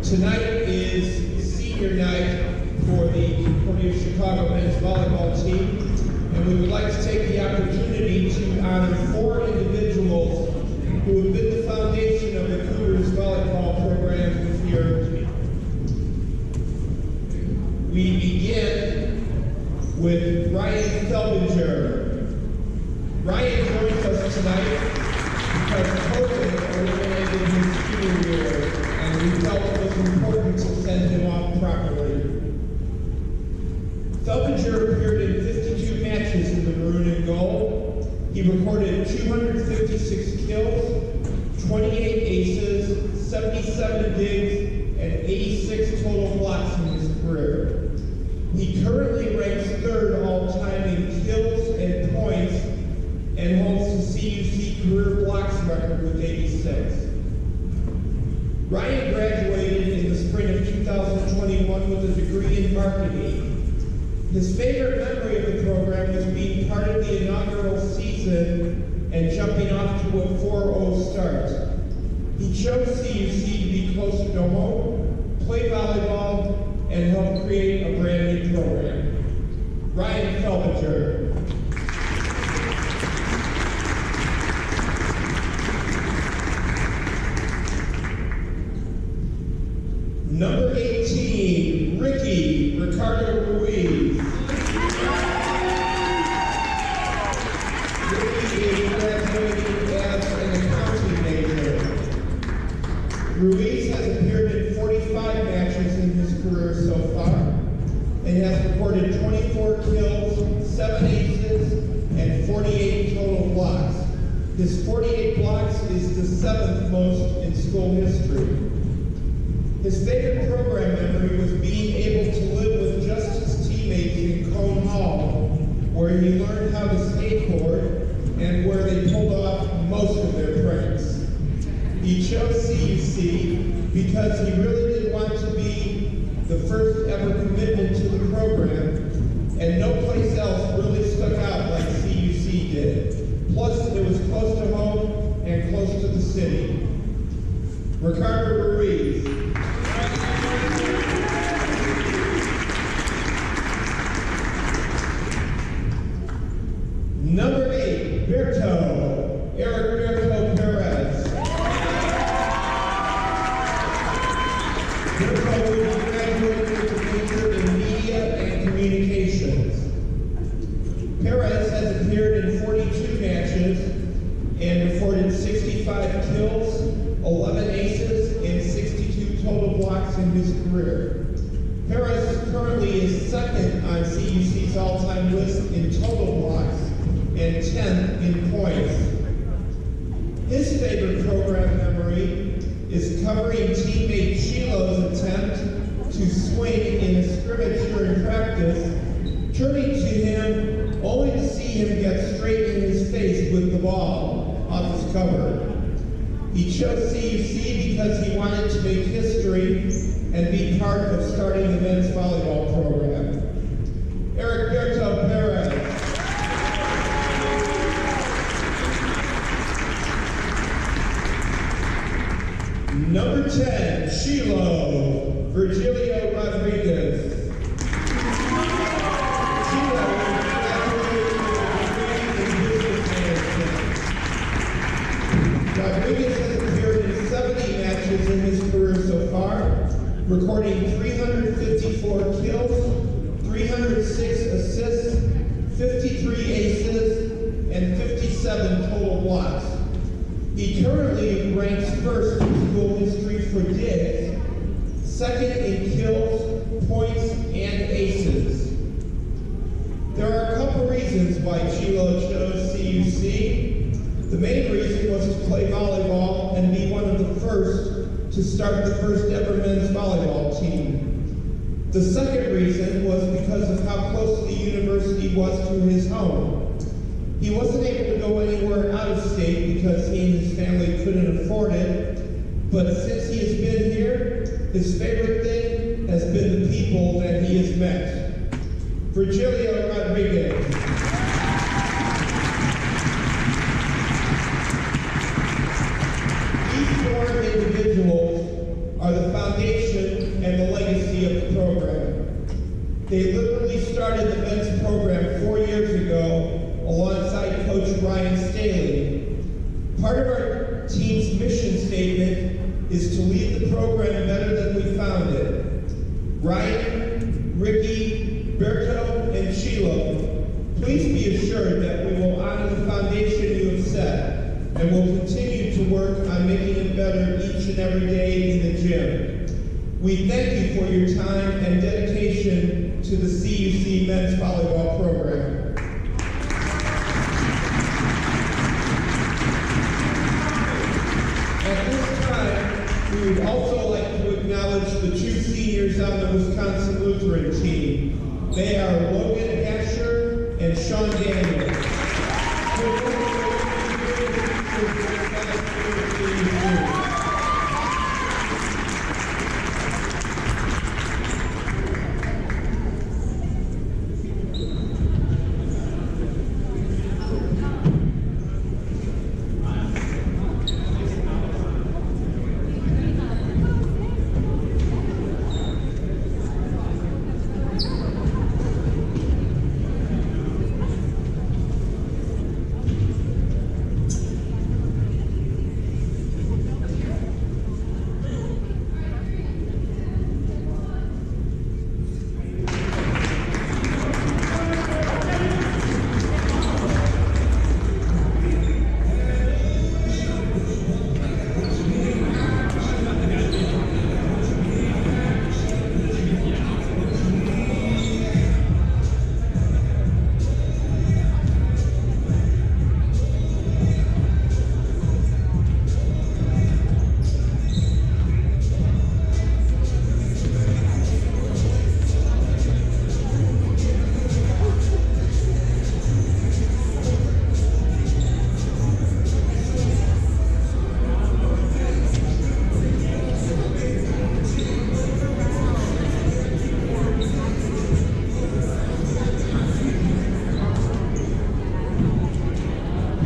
Tonight is senior night for the University of Chicago men's volleyball team, and we would like to take the opportunity to honor 4 individuals who have been the foundation of the Cougars volleyball program here. We begin with Ryan Felbinger. Ryan joins us tonight because COVID eliminated his senior year, and we felt it was important to send him off properly. Felbinger appeared in 52 matches in the maroon and gold. He recorded 256 kills, 28 aces, 77 digs, and 86 total blocks in his career. He currently ranks 3rd all-time in kills and points and holds the CUC career blocks record with 86. Ryan graduated in the spring of 2021 with a degree in marketing. His favorite memory of the program was being part of the inaugural season and jumping off to a 4-0 start. He chose CUC to be closer to home, play volleyball, and help create a brand new program. Ryan Felbinger. Number 18, Ricardo Ruiz. Ricky is graduating as an accounting major. Ruiz has appeared in 45 matches in his career so far and has recorded 24 kills, 7 aces, and 48 total blocks. His 48 blocks is the 7th most in school history. His favorite program memory was being able to live with just his teammates in Cone Hall, where he learned how to skateboard and where they pulled off most of their pranks. He chose CUC because he really did want to be the first ever commitment to the program, and no place else really stuck out like CUC did. Plus, it was close to home and close to the city. Ricardo Ruiz. Number 8, Eric Berto Perez. Berto will be graduating with a major in media and communications. Perez has appeared in 42 matches and recorded 65 kills, 11 aces, and 62 total blocks in his career. Perez currently is 2nd on CUC's all-time list in total blocks and 10th in points. His favorite program memory is covering teammate Shiloh's attempt to swing in a scrimmage during practice, turning to him only to see him get straight in his face with the ball off his cover. He chose CUC because he wanted to make history and be part of starting the men's volleyball program. Eric Berto Perez. Number 10, Shiloh, Virgilio Rodriguez. Shiloh graduated with a degree in business management. Rodriguez has appeared in 70 matches in his career so far, recording 354 kills, 306 assists, 53 aces, and 57 total blocks. He currently ranks 1st in school history for digs, 2nd in kills, points, and aces. There are a couple reasons why Chilo chose CUC. The main reason was to play volleyball and be one of the first to start the first ever men's volleyball team. The second reason was because of how close the university was to his home. He wasn't able to go anywhere out of state because he and his family couldn't afford it, but since he has been here, his favorite thing has been the people that he has met. Virgilio Rodriguez. These 4 individuals are the foundation They literally started the men's program 4 years ago alongside Coach Ryan Staley. Part of our team's mission statement is to leave the program better than we found it. Ryan, Ricky, Berto, and Sheila, please be assured that we will honor the foundation you have set and will continue to work on making it better each and every day in the gym. We thank you for your time and dedication to the CUC men's volleyball program. At this time, we would also like to acknowledge the two seniors on the Wisconsin Lutheran team. They are Logan Asher and Sean Daniels.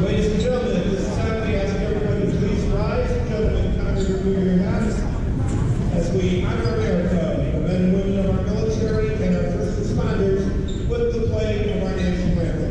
Ladies and gentlemen, at this time we ask everyone to please rise. Gentlemen, Congress, remove your hats as we honor America, the men and women of our military, and our first responders with the playing of our national anthem.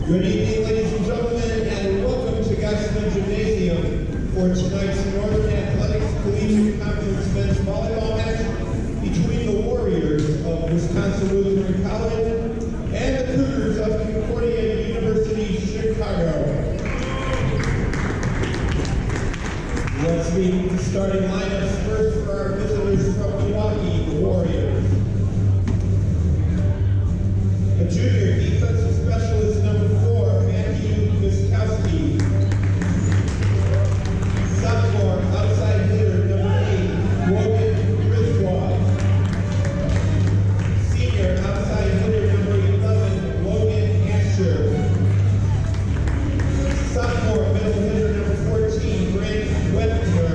Good evening, ladies and gentlemen, and welcome to Geisman Gymnasium for tonight's Northern Athletics Collegiate Conference men's volleyball match between the Warriors of Wisconsin Lutheran College and the Cougars of Concordia University, Chicago. Let's meet the starting lineups first for our visitors from Milwaukee, the Warriors. A junior defensive specialist number 4, Matthew Miskowski. Sophomore outside hitter number 8, Logan Griswold. Senior outside hitter number 11, Logan Asher. Sophomore middle hitter number 14, Brent Webster.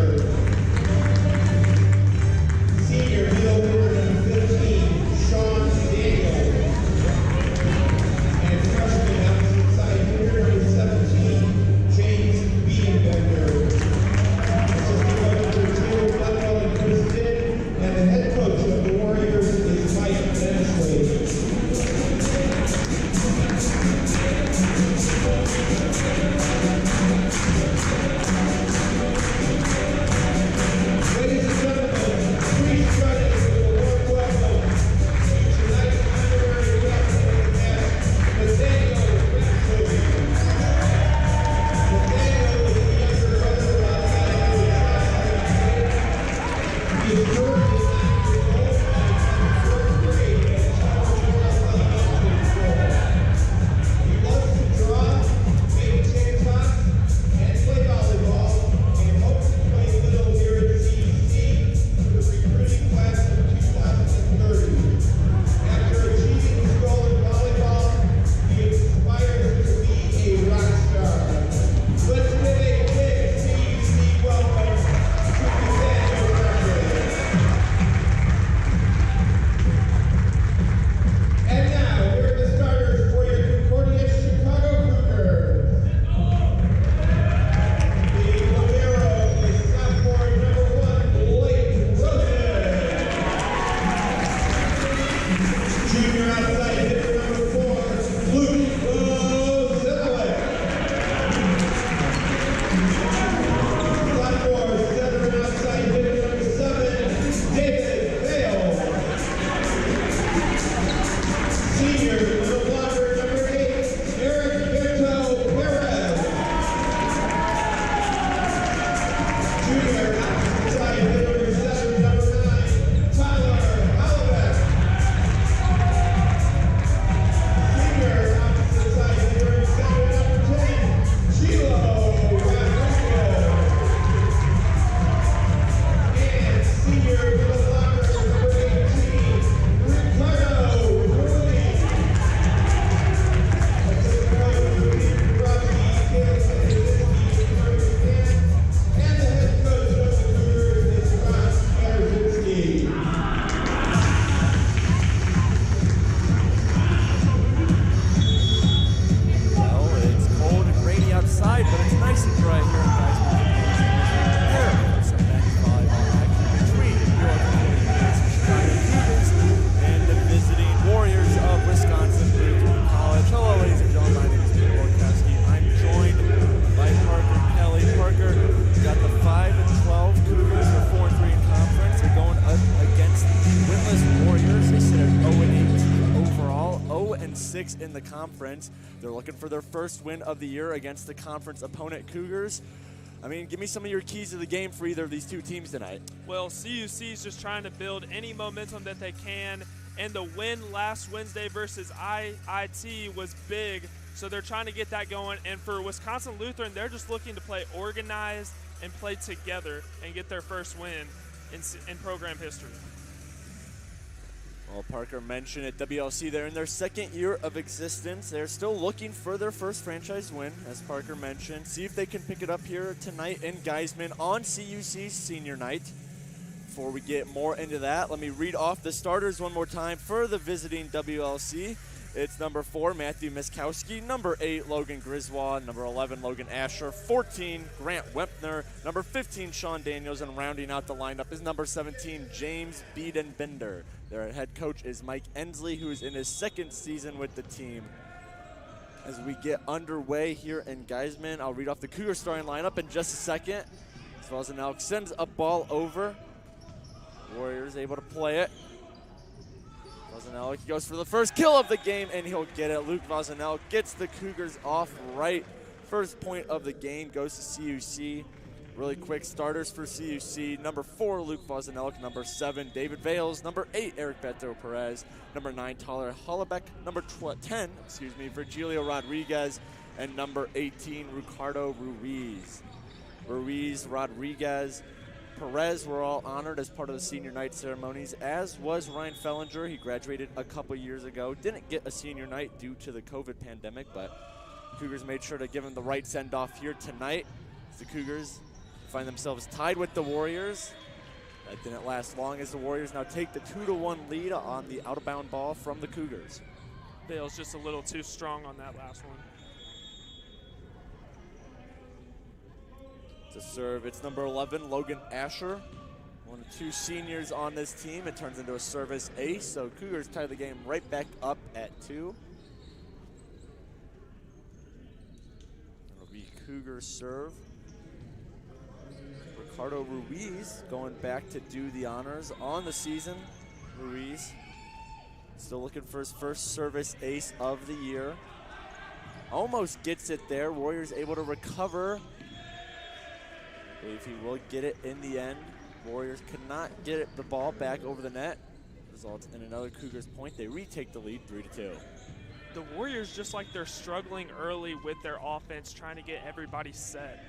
4-6 in the conference. They're looking for their first win of the year against the conference opponent Cougars. I mean, give me some of your keys to the game for either of these two teams tonight. Well, CUC is just trying to build any momentum that they can, and the win last Wednesday versus IIT was big, so they're trying to get that going. And for Wisconsin Lutheran, they're just looking to play organized and play together and get their first win in program history. Well, Parker mentioned at WLC they're in their second year of existence. They're still looking for their first franchise win, as Parker mentioned. See if they can pick it up here tonight in Geisman on CUC's senior night. Before we get more into that, let me read off the starters one more time for the visiting WLC. It's number 4, Matthew Miskowski, number 8, Logan Griswold, number 11, Logan Asher, 14, Grant Wempner, number 15, Sean Daniels, and rounding out the lineup is number 17, James Biedenbender. Their head coach is Mike Ensley, who is in his second season with the team. As we get underway here in Geisman, I'll read off the Cougar starting lineup in just a second. Vozenelk sends a ball over. Warriors able to play it. Vozenelk goes for the first kill of the game, and he'll get it. Luke Vozenelk gets the Cougars off right. First point of the game goes to CUC. Really quick starters for CUC. Number 4, Luke Vozenelk. Number 7, David Vales. Number 8, Eric Beto Perez. Number 9, Tyler Hollebeck. Number 10, Virgilio Rodriguez. And number 18, Ricardo Ruiz. Ruiz, Rodriguez, Perez were all honored as part of the senior night ceremonies, as was Ryan Fellinger. He graduated a couple years ago. Didn't get a senior night due to the COVID pandemic, but Cougars made sure to give him the right send-off here tonight. The Cougars find themselves tied with the Warriors. That didn't last long, as the Warriors now take the 2-1 lead on the out-of-bound ball from the Cougars. Bale's just a little too strong on that last one. To serve, it's number 11, Logan Asher. One of 2 seniors on this team. It turns into a service ace, so Cougars tie the game right back up at 2. It'll be Cougars serve. Ricardo Ruiz going back to do the honors on the season. Ruiz still looking for his first service ace of the year. Almost gets it there. Warriors able to recover. I believe he will get it in the end. Warriors could not get the ball back over the net. Results in another Cougars point. They retake the lead 3-2. The Warriors, just like they're struggling early with their offense, trying to get everybody set.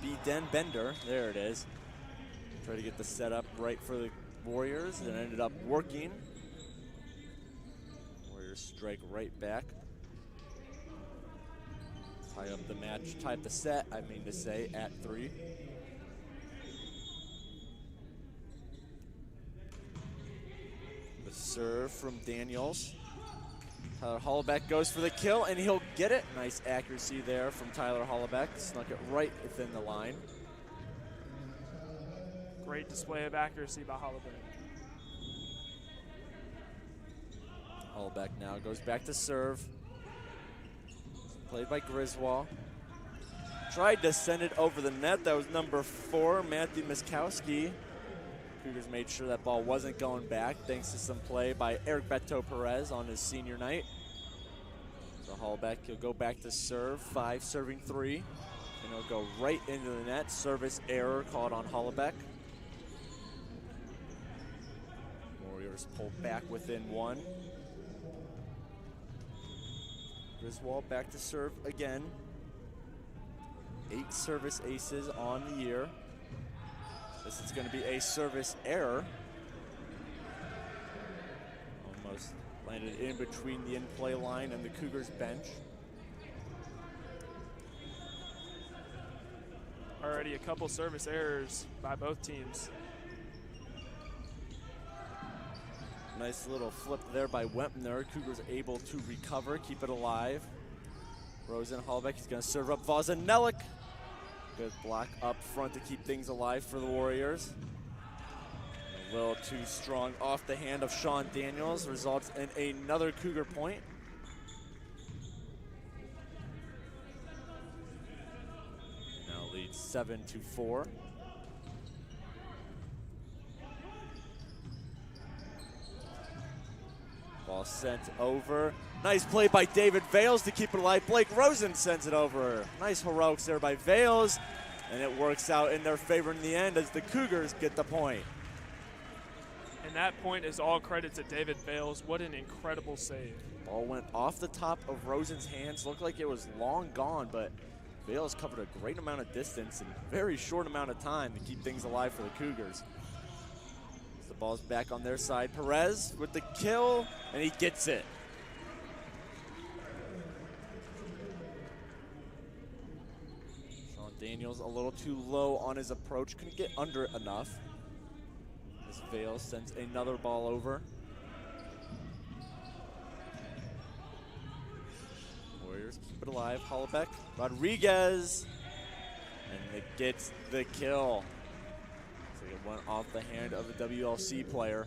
Biedenbender, there it is. Try to get the setup right for the Warriors, and ended up working. Strike right back. Tie up the match, tie up the set, I mean to say, at 3. The serve from Daniels. Tyler Hollebeck goes for the kill, and he'll get it. Nice accuracy there from Tyler Hollebeck. Snuck it right within the line. Great display of accuracy by Hollebeck. Hollebeck now goes back to serve. Played by Griswold. Tried to send it over the net. That was number 4, Matthew Miskowski. Cougars made sure that ball wasn't going back thanks to some play by Eric Beto Perez on his senior night. So Hollebeck, he'll go back to serve, 5 serving 3. And he'll go right into the net. Service error called on Hollebeck. Warriors pull back within 1. Griswold back to serve again. 8 service aces on the year. This is going to be a service error. Almost landed in between the in-play line and the Cougars bench. Already a couple service errors by both teams. Nice little flip there by Wempner. Cougars able to recover, keep it alive. Rosen Hollebeck, he's going to serve up Vozenelk. Good block up front to keep things alive for the Warriors. A little too strong off the hand of Sean Daniels. Results in another Cougar point. Now leads 7-4. Ball sent over. Nice play by David Vales to keep it alive. Blake Rosen sends it over. Nice heroics there by Vales. And it works out in their favor in the end as the Cougars get the point. And that point is all credit to David Vales. What an incredible save. Ball went off the top of Rosen's hands. Looked like it was long gone, but Vales covered a great amount of distance in a very short amount of time to keep things alive for the Cougars. The ball's back on their side. Perez with the kill, and he gets it. Sean Daniels a little too low on his approach. Couldn't get under it enough. As Vales sends another ball over. Warriors keep it alive. Hollebeck, Rodriguez, and it gets the kill. So it went off the hand of the WLC player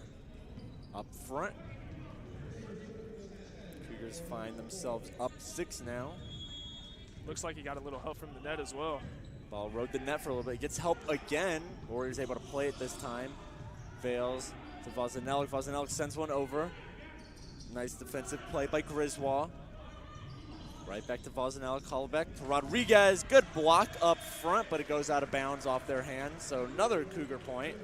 up front. Cougars find themselves up 6 now. Looks like he got a little help from the net as well. Ball rode the net for a little bit. Gets help again. Warriors able to play it this time. Vales to Vozinelic. Vozinelic sends one over. Nice defensive play by Griswold. Right back to Vozinelic. Hollebeck to Rodriguez. Good block up front, but it goes out of bounds off their hands. So another Cougar point.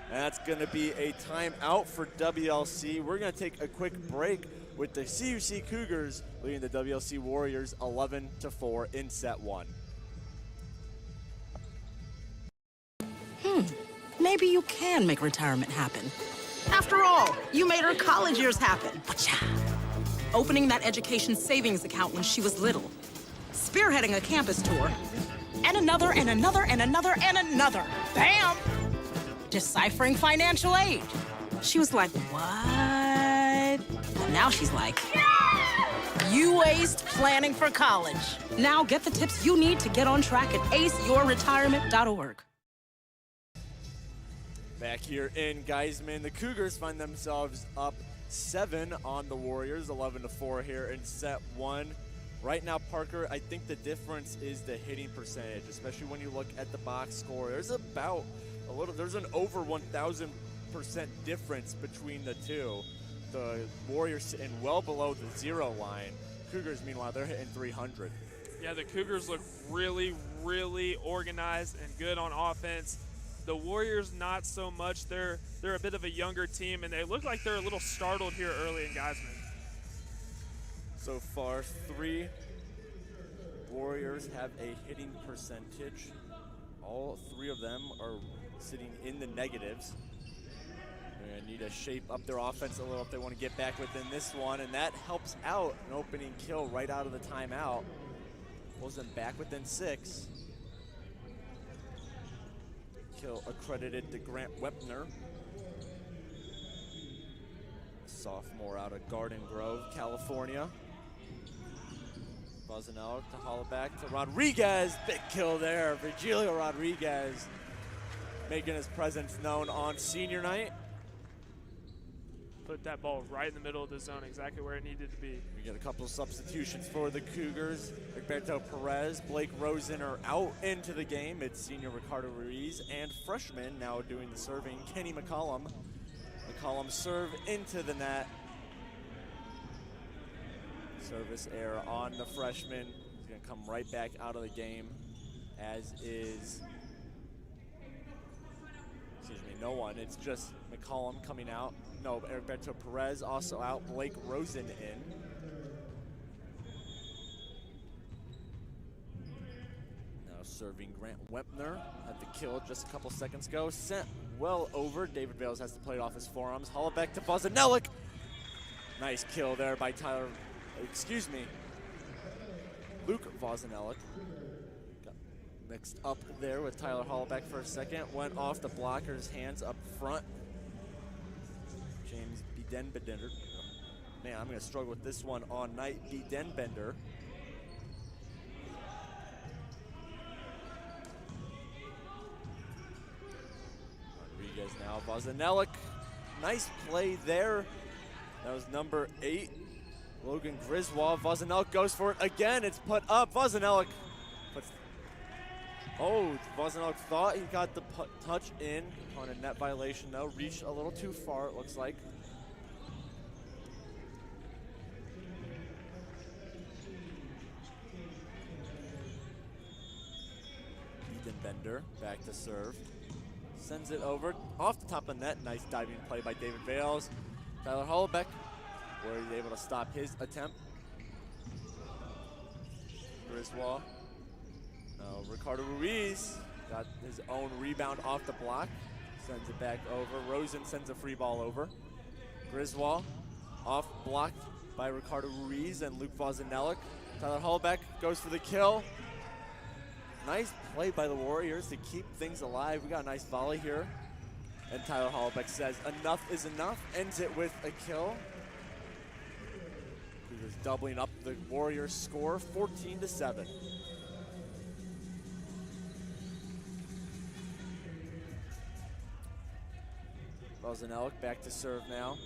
And that's going to be a timeout for WLC. We're going to take a quick break with the CUC Cougars leading the WLC Warriors 11-4 in set 1. Maybe you can make retirement happen. After all, you made her college years happen. Wacha. Opening that education savings account when she was little. Spearheading a campus tour. And another, and another, and another, and another. Bam! Deciphering financial aid. She was like, what? And now she's like, you aced planning for college. Now get the tips you need to get on track at aceyourretirement.org. Back here in Geisman, the Cougars find themselves up 7 on the Warriors, 11-4 here in set 1. Right now, Parker, I think the difference is the hitting percentage, especially when you look at the box score. There's an over 1,000% difference between the two. The Warriors sitting well below the 0 line. Cougars, meanwhile, they're hitting 300. Yeah, the Cougars look really, really organized and good on offense. The Warriors, not so much. They're a bit of a younger team, and they look like they're a little startled here early in Geisman. So far, 3 Warriors have a hitting percentage. All 3 of them are sitting in the negatives. They're going to need to shape up their offense a little if they want to get back within this one, and that helps out an opening kill right out of the timeout. Pulls them back within 6. Kill accredited to Grant Wepner, sophomore out of Garden Grove, California. Vozinelic to Hollebeck to Rodriguez. Big kill there. Virgilio Rodriguez making his presence known on senior night. Put that ball right in the middle of the zone, exactly where it needed to be. We get a couple of substitutions for the Cougars. Roberto Perez, Blake Rosen are out into the game. It's senior Ricardo Ruiz and freshman now doing the serving, Kenny McCollum. McCollum serve into the net. Service error on the freshman. He's going to come right back out of the game, as is, no one. It's just McCollum coming out. No, Roberto Perez also out. Blake Rosen in. Now serving Grant Wepner. Had the kill just a couple seconds ago. Sent well over. David Vales has to play it off his forearms. Hollebeck to Vozinelic. Nice kill there by Luke Vozinelic. Got mixed up there with Tyler Hollebeck for a second. Went off the blocker's hands up front. James Biedenbender. Man, I'm going to struggle with this one all night. Biedenbender. Rodriguez now. Vozinelic. Nice play there. That was number 8. Logan Griswold. Vozinelic goes for it again. It's put up. Vozinelic puts. Oh, Vozinelic thought he got the touch in on a net violation, though. Reached a little too far, it looks like. Asher back to serve. Sends it over off the top of the net. Nice diving play by David Vales. Tyler Hollabeck, where he's able to stop his attempt. Griswold. Now Ricardo Ruiz got his own rebound off the block. Sends it back over. Rosen sends a free ball over. Griswold off blocked by Ricardo Ruiz and Luke Vozinelik. Tyler Hollabeck goes for the kill. Nice play by the Warriors to keep things alive. We got a nice volley here. And Tyler Hollabeck says enough is enough. Ends it with a kill. Cougars doubling up the Warriors score 14-7. Vozinelik back to serve now.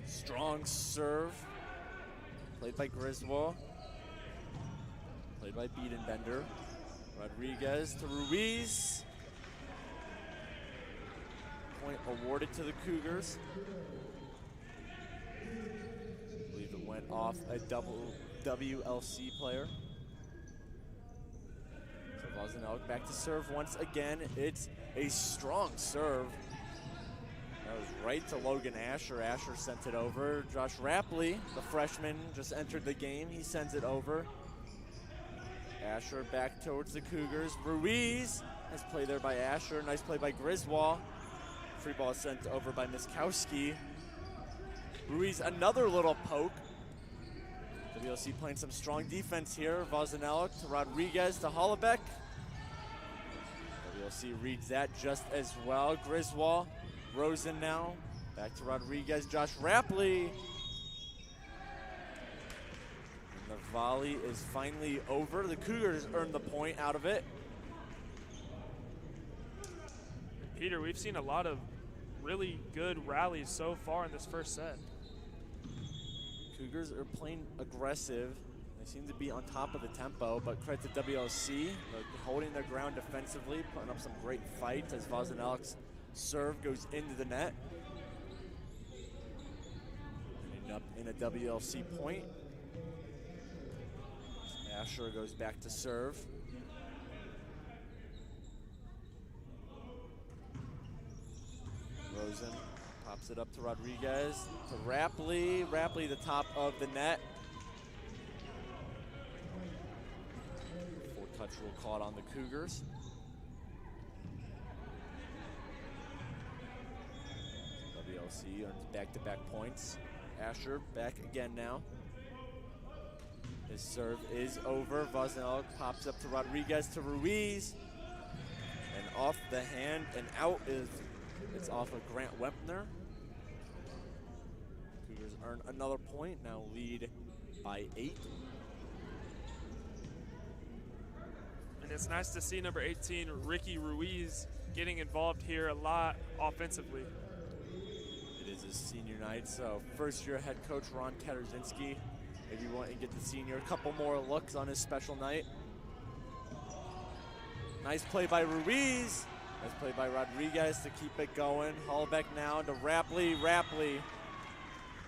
Strong serve. Played by Griswold. Played by Biedenbender. Rodriguez to Ruiz. Point awarded to the Cougars. I believe it went off a double WLC player. So Vozinelik back to serve once again. It's a strong serve. That was right to Logan Asher. Asher sent it over. Josh Rapley, the freshman, just entered the game. He sends it over. Asher back towards the Cougars. Ruiz, nice play there by Asher. Nice play by Griswold. Free ball sent over by Miskowski. Ruiz, another little poke. WLC playing some strong defense here. Vozinelik to Rodriguez to Hollabeck. WLC reads that just as well. Griswold. Rosen now, back to Rodriguez, Josh Rapley. And the volley is finally over. The Cougars earned the point out of it. Peter, we've seen a lot of really good rallies so far in this first set. Cougars are playing aggressive. They seem to be on top of the tempo, but credit to WLC. They're holding their ground defensively, putting up some great fights as Vozinelik's serve goes into the net. Ending up in a WLC point. Asher goes back to serve. Rosen pops it up to Rodriguez, to Rapley. Rapley, the top of the net. Touch rule caught on the Cougars. WLC earns back-to-back points. Asher back again now. His serve is over. Vozinelik pops up to Rodriguez to Ruiz. And off the hand and out it's off of Grant Wempner. Cougars earn another point, now lead by 8. It's nice to see number 18, Ricky Ruiz, getting involved here a lot offensively. It is his senior night, so first-year head coach Ron Katarzinski, maybe want to get the senior a couple more looks on his special night. Nice play by Ruiz. Nice play by Rodriguez to keep it going. Hollabeck now to Rapley. Rapley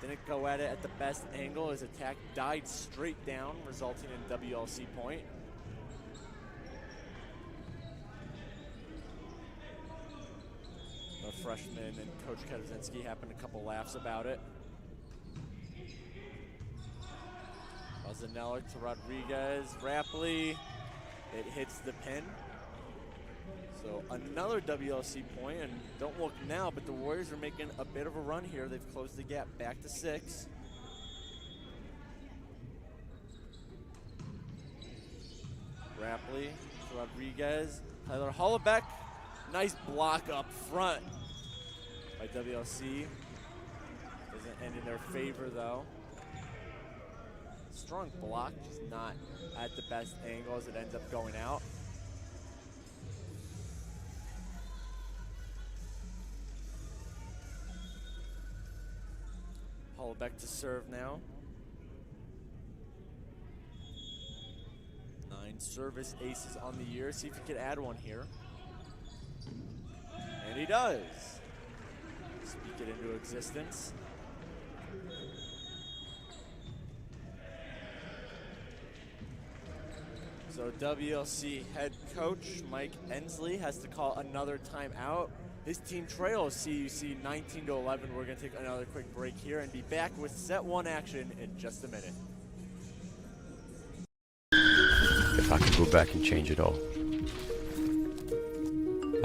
didn't go at it at the best angle. His attack died straight down, resulting in WLC point. The freshman and Coach Katarzinski having a couple laughs about it. Vozinelik to Rodriguez. Rapley, it hits the pin. So another WLC point, and don't look now, but the Warriors are making a bit of a run here. They've closed the gap back to 6. Rapley to Rodriguez. Tyler Hollabeck. Nice block up front by WLC. Doesn't end in their favor though. Strong block, just not at the best angle as it ends up going out. Hollabeck to serve now. 9 service aces on the year. See if he could add one here. And he does. Speak it into existence. So So WLC head coach Mike Ensley has to call another timeout. His team trails CUC 19-11. We're going to take another quick break here and be back with set 1 action in just a minute. If I could go back and change it all,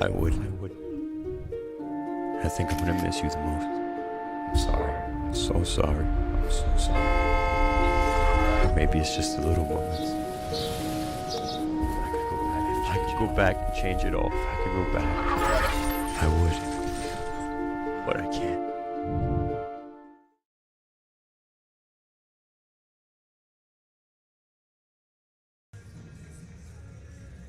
I would. I think I'm gonna miss you the most. I'm sorry. I'm so sorry. I'm so sorry. Maybe it's just the little moments. If I could go back and change it all. If I could go back, I would. But I can't.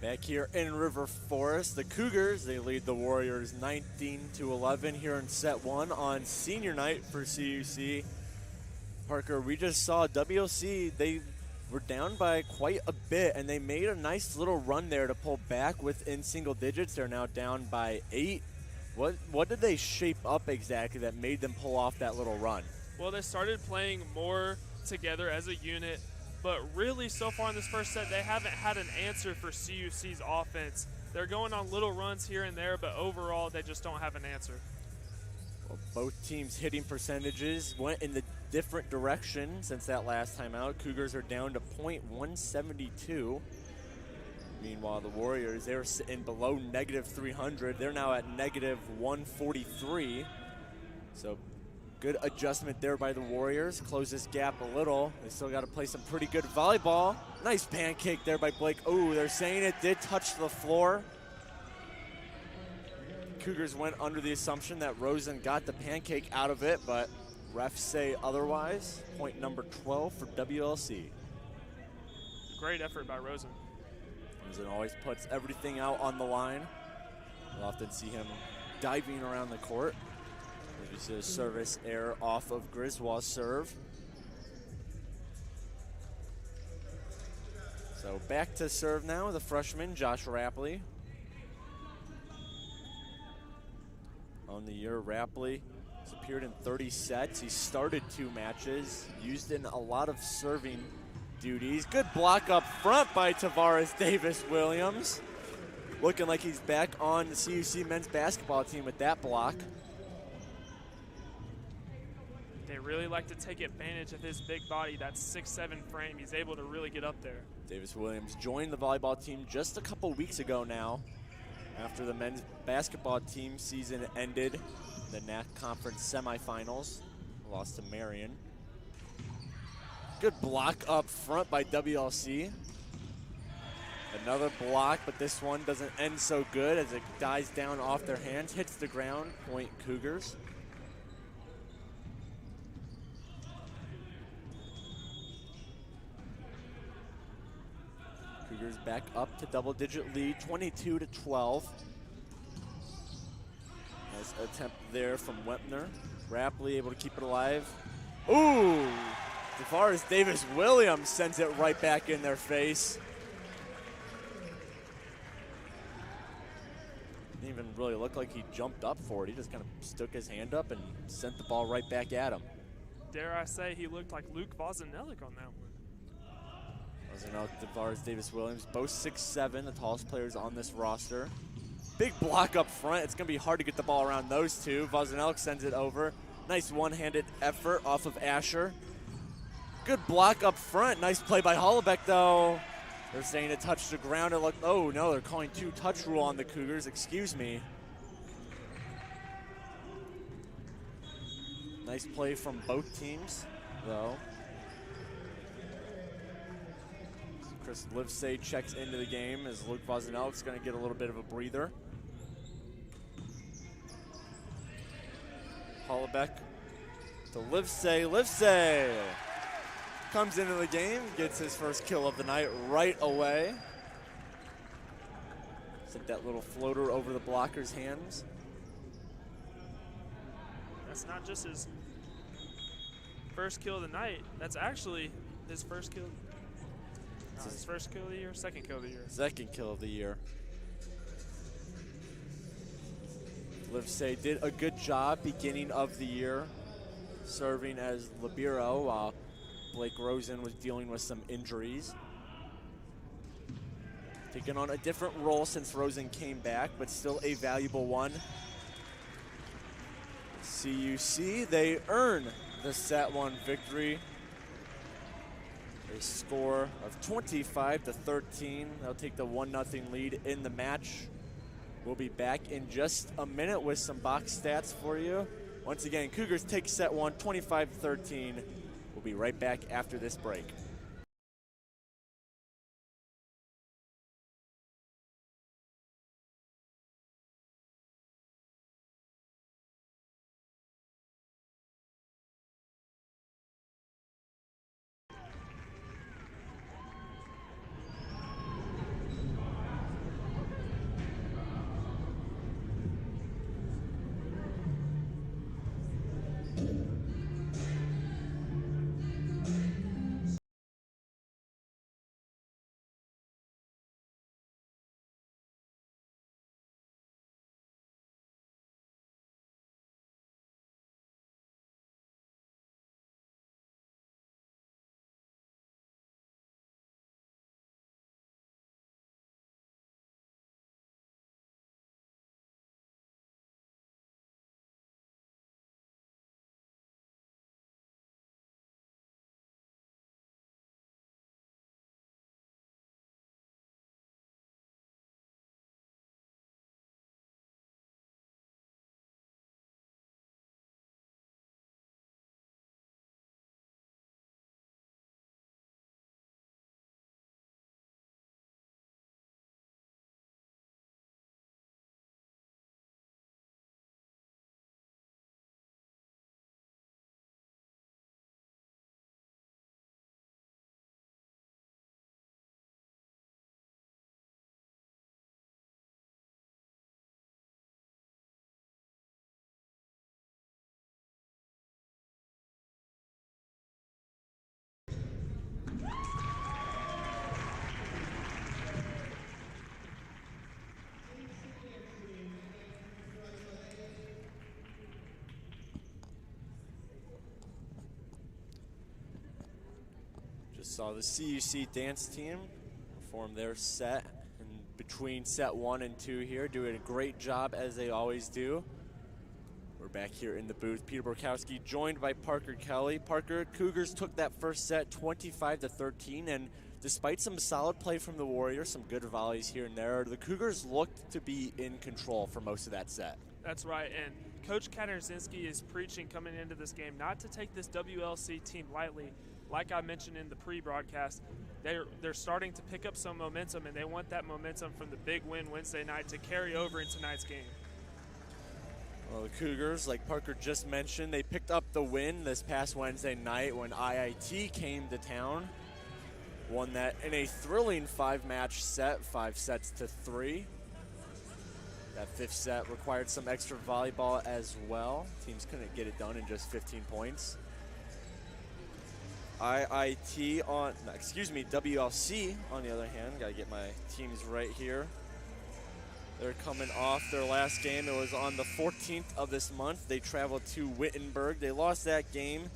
Back here in River Forest, the Cougars, they lead the Warriors 19-11 here in set 1 on senior night for CUC. Parker, we just saw WLC, they were down by quite a bit, and they made a nice little run there to pull back within single digits. They're now down by 8. What did they shape up exactly that made them pull off that little run? Well, they started playing more together as a unit, but really so far in this first set, they haven't had an answer for CUC's offense. They're going on little runs here and there, but overall, they just don't have an answer. Well, both teams' hitting percentages went in the different direction since that last time out. Cougars are down to .172. Meanwhile, the Warriors, they were sitting below -300. They're now at -143. So good adjustment there by the Warriors. Close this gap a little. They still got to play some pretty good volleyball. Nice pancake there by Blake. Oh, they're saying it did touch the floor. Cougars went under the assumption that Rosen got the pancake out of it, but refs say otherwise. Point number 12 for WLC. Great effort by Rosen. Rosen always puts everything out on the line. We'll often see him diving around the court. You see a service error off of Griswold's serve. So back to serve now, the freshman, Josh Rapley. On the year, Rapley has appeared in 30 sets. He started 2 matches, used in a lot of serving duties. Good block up front by Tavares Davis-Williams. Looking like he's back on the CUC men's basketball team with that block. They really like to take advantage of his big body, that 6'7" frame. He's able to really get up there. Davis-Williams joined the volleyball team just a couple weeks ago now, after the men's basketball team season ended. The NAC Conference semifinals, lost to Marion. Good block up front by WLC. Another block, but this one doesn't end so good as it dies down off their hands, hits the ground, point Cougars. Cougars back up to double-digit lead, 22-12. Nice attempt there from Wepner. Rapley able to keep it alive. Ooh! Tavares Davis-Williams sends it right back in their face. Didn't even really look like he jumped up for it. He just kind of stuck his hand up and sent the ball right back at him. Dare I say he looked like Luke Vozinelik on that one. Tavares Davis-Williams, both 6'7", the tallest players on this roster. Big block up front. It's going to be hard to get the ball around those two. Vozinelik sends it over. Nice one-handed effort off of Asher. Good block up front. Nice play by Hollebeck, though. They're saying it touched the ground. It looked, oh, no, they're calling 2-touch rule on the Cougars. Excuse me. Nice play from both teams, though. Chris Livesay checks into the game as Luke Vozinelik's going to get a little bit of a breather. Hollebeck to Livesay. Livesay comes into the game, gets his first kill of the night right away. Sent that little floater over the blocker's hands. That's not just his first kill of the night. That's actually his first kill. His first kill of the year, second kill of the year. Second kill of the year. Livesay did a good job beginning of the year serving as libero while Blake Rosen was dealing with some injuries. taking on a different role since Rosen came back, but still a valuable one. CUC, they earn the set 1 victory. A score of 25-13. They'll take the 1-0 lead in the match. We'll be back in just a minute with some box stats for you. Once again, Cougars take set 1, 25-13. We'll be right back after this break. Just saw the CUC dance team perform their set in between set 1 and 2 here, doing a great job as they always do. We're back here in the booth. Peter Borkowski joined by Parker Kelly. Parker, Cougars took that first set 25-13, and despite some solid play from the Warriors, some good volleys here and there, the Cougars looked to be in control for most of that set. That's right, and Coach Katarzinski is preaching coming into this game not to take this WLC team lightly. Like I mentioned in the pre-broadcast, they're starting to pick up some momentum, and they want that momentum from the big win Wednesday night to carry over in tonight's game. Well, the Cougars, like Parker just mentioned, they picked up the win this past Wednesday night when IIT came to town. Won that in a thrilling 5-match set, 5-3. That 5th set required some extra volleyball as well. Teams couldn't get it done in just 15 points. WLC on the other hand, gotta get my teams right here. They're coming off their last game. It was on the 14th of this month. They traveled to Wittenberg. They lost that game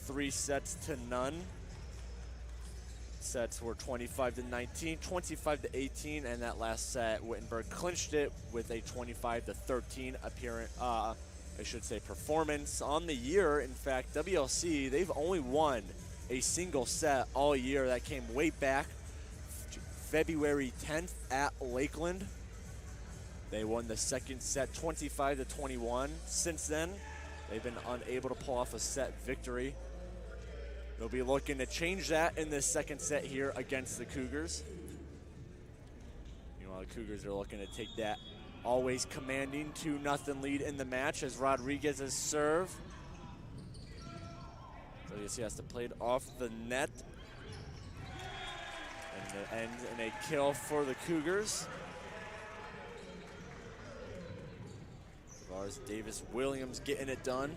3-0. Sets were 25-19, 25-18, and that last set, Wittenberg clinched it with a 25-13 performance on the year. In fact, WLC, they've only won a single set all year. That came way back to February 10th at Lakeland. They won the second set 25-21. Since then, they've been unable to pull off a set victory. They'll be looking to change that in this second set here against the Cougars. Meanwhile, the Cougars are looking to take that always commanding 2-0 lead in the match as Rodriguez's serve. So you see, has to play it off the net. And it ends in a kill for the Cougars. As Davis Williams getting it done.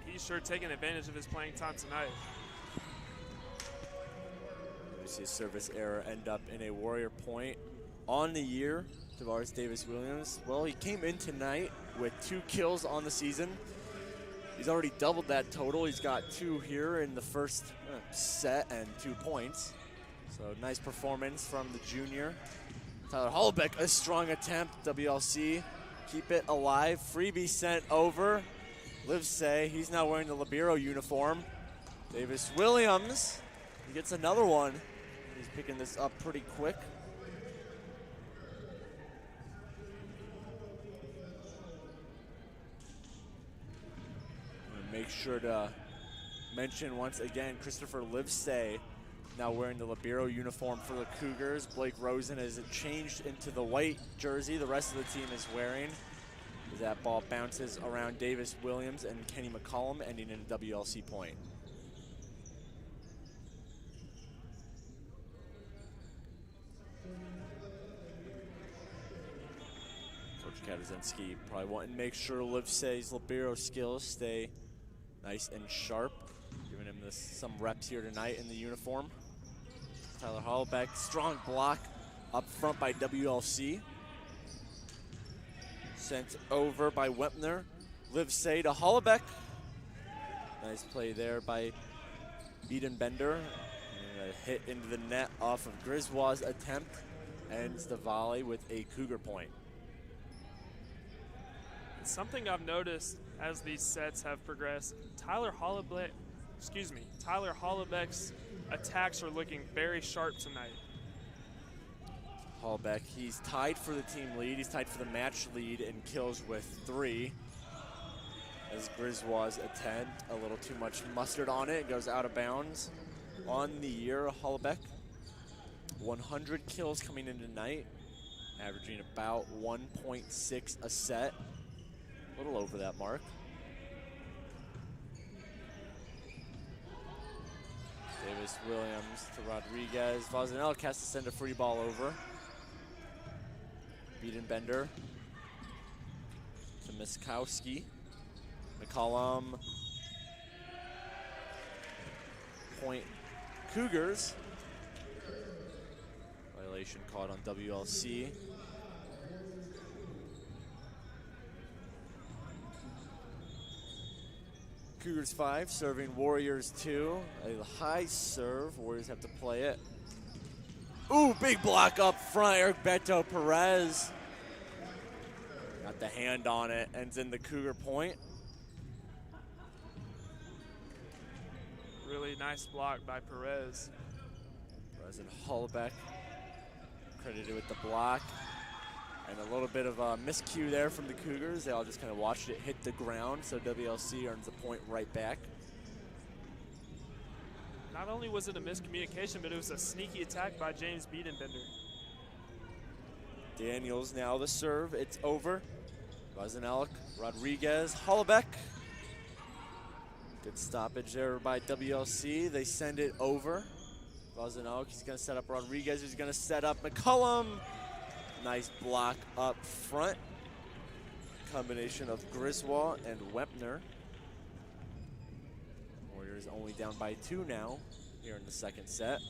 He's sure taking advantage of his playing time tonight. We see a service error end up in a Warrior point on the year. Tavares Davis Williams. Well, he came in tonight with 2 kills on the season. He's already doubled that total. He's got 2 here in the first set and 2 points. So nice performance from the junior. Tyler Hollbeck, a strong attempt. WLC, keep it alive. Freebie sent over. Livesay, he's now wearing the Libero uniform. Davis Williams, he gets another one. He's picking this up pretty quick. Make sure to mention once again, Christopher Livesay now wearing the Libero uniform for the Cougars. Blake Rosen has changed into the white jersey the rest of the team is wearing. As that ball bounces around Davis Williams and Kenny McCollum, ending in a WLC point. Coach Katazinski probably wanting to make sure Livesay's Libero skills stay nice and sharp, giving him some reps here tonight in the uniform. Tyler Hollbeck, strong block up front by WLC. Sent over by Wempner. Livesay to Hollbeck. Nice play there by Biedenbender. And a hit into the net off of Griswold's attempt. Ends the volley with a Cougar point. Something I've noticed as these sets have progressed, Tyler Hollbeck's attacks are looking very sharp tonight. Hollbeck, he's tied for the team lead. He's tied for the match lead in kills with 3. As Griswold's attempt, a little too much mustard on it, goes out of bounds. On the year, Hollbeck, 100 kills coming in tonight, averaging about 1.6 a set. A little over that mark. Davis Williams to Rodriguez. Vozinelli has to send a free ball over. Biedenbender to Miskowski. McCollum. Point Cougars. Violation caught on WLC. Cougars 5, serving Warriors 2. A high serve. Warriors have to play it. Ooh, big block up front. Eric Beto Perez. Got the hand on it. Ends in the Cougar point. Really nice block by Perez. Perez and Hollbeck credited with the block. And a little bit of a miscue there from the Cougars. They all just kind of watched it hit the ground, so WLC earns a point right back. Not only was it a miscommunication, but it was a sneaky attack by James Biedenbender. Daniels now the serve. It's over. Vozinelli, Rodriguez, Hollbeck. Good stoppage there by WLC. They send it over. Vozinelli, he's going to set up Rodriguez, who's going to set up McCollum. Nice block up front. Combination of Griswold and Wempner. Warriors only down by 2 now here in the second set.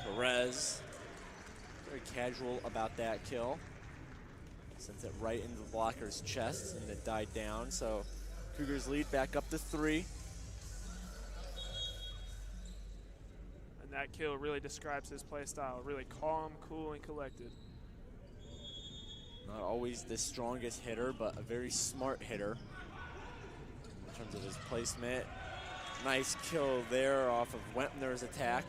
Perez, very casual about that kill. Sends it right into the blocker's chest and it died down. So Cougars lead back up to 3. That kill really describes his play style. Really calm, cool, and collected. Not always the strongest hitter, but a very smart hitter in terms of his placement. Nice kill there off of Wempner's attack.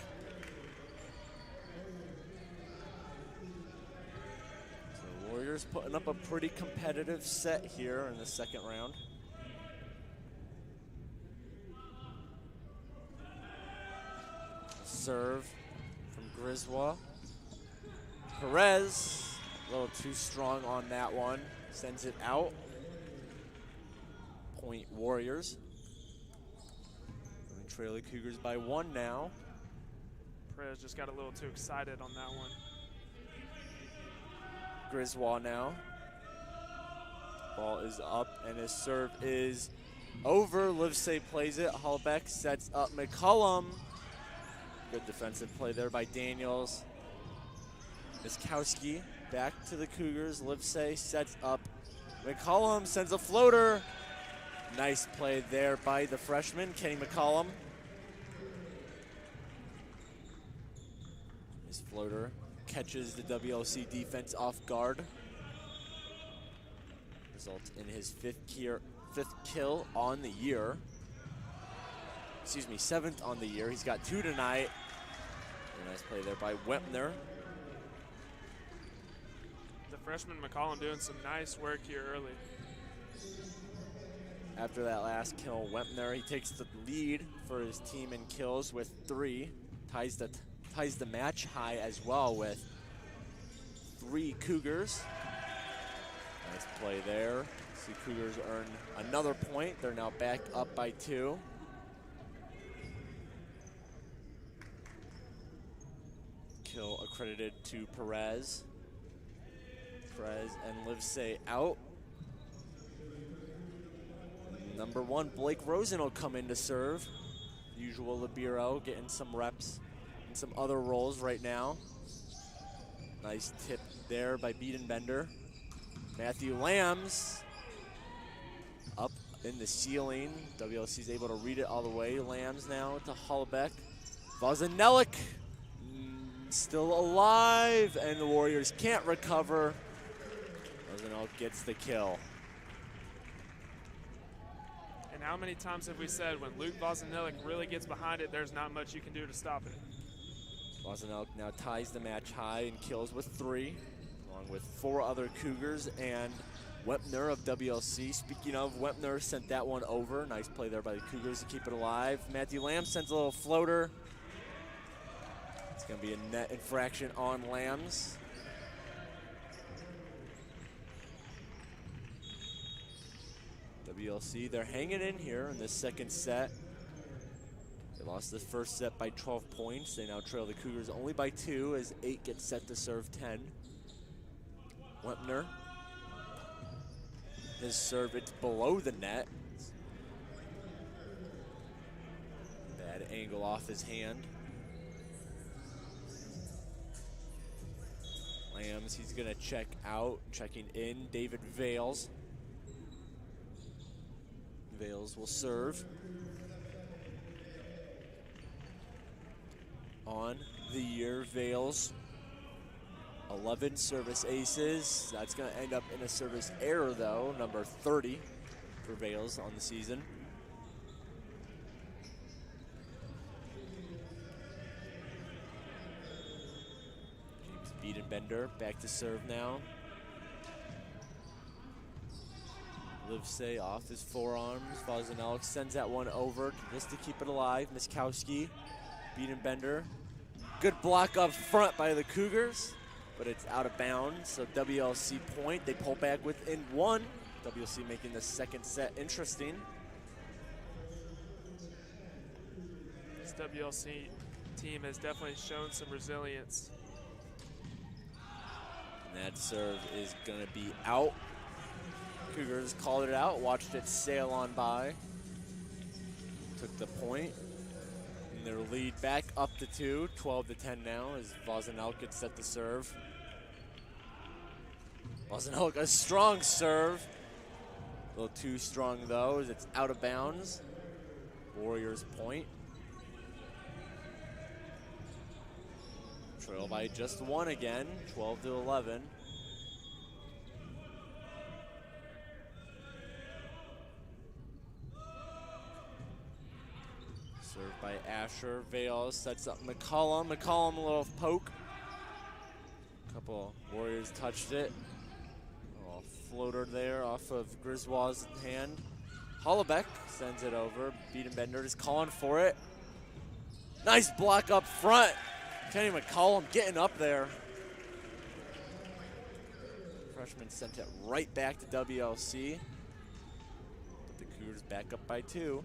So Warriors putting up a pretty competitive set here in the second round. Serve from Griswold. Perez, a little too strong on that one. Sends it out. Point Warriors. We trail the Cougars by 1 now. Perez just got a little too excited on that one. Griswold now. Ball is up and his serve is over. Livesay plays it. Hollbeck sets up McCollum. Good defensive play there by Daniels. Miskowski back to the Cougars. Livesay sets up. McCollum sends a floater. Nice play there by the freshman, Kenny McCollum. His floater catches the WLC defense off guard. Results in his fifth kill on the year. Excuse me, 7th on the year. He's got 2 tonight. A nice play there by Wepner. The freshman McCollum doing some nice work here early. After that last kill, Wepner, he takes the lead for his team in kills with 3. Ties the match high as well with 3 Cougars. Nice play there. See Cougars earn another point. They're now back up by 2. Kill accredited to Perez. Perez and Livesay out. Number 1, Blake Rosen will come in to serve. Usual libero, getting some reps in some other roles right now. Nice tip there by Biedenbender. Matthew Lambs up in the ceiling. WLC's able to read it all the way. Lambs now to Hollebeck. Vozanelik still alive, and the Warriors can't recover. Vozanelik gets the kill. And how many times have we said when Luke Vozanelik really gets behind it, there's not much you can do to stop it. Vozanelik now ties the match high and kills with 3, along with 4 other Cougars and Wepner of WLC. Speaking of, Wepner sent that one over. Nice play there by the Cougars to keep it alive. Matthew Lamb sends a little floater. It's going to be a net infraction on Lambs. WLC, they're hanging in here in this second set. They lost the first set by 12 points. They now trail the Cougars only by 2 as 8 gets set to serve 10. Wepner. His serve, it's below the net. Bad angle off his hand. Lambs, he's gonna check out. Checking in, David Vales. Vales will serve. On the year, Vales, 11 service aces. That's going to end up in a service error, though, number 30 for Vales on the season. James Biedenbender back to serve now. Livesay off his forearms. Vozanelik sends that one over just to keep it alive. Miskowski, Biedenbender. Good block up front by the Cougars, but it's out of bounds, so WLC point. They pull back within 1. WLC making the second set interesting. This WLC team has definitely shown some resilience. And that serve is gonna be out. Cougars called it out, watched it sail on by. Took the point. And their lead back up to 2, 12-10 now as Vozanelik gets set to serve. Vozanelik, a strong serve. A little too strong though, as it's out of bounds. Warriors point. Trail by just 1 again, 12-11. Served by Asher. Vales sets up McCollum. McCollum, a little poke. Couple Warriors touched it. A little floater there off of Griswold's hand. Hollebeck sends it over. Biedenbender is calling for it. Nice block up front. Kenny McCollum getting up there. Freshman sent it right back to WLC. But the Cougars back up by 2.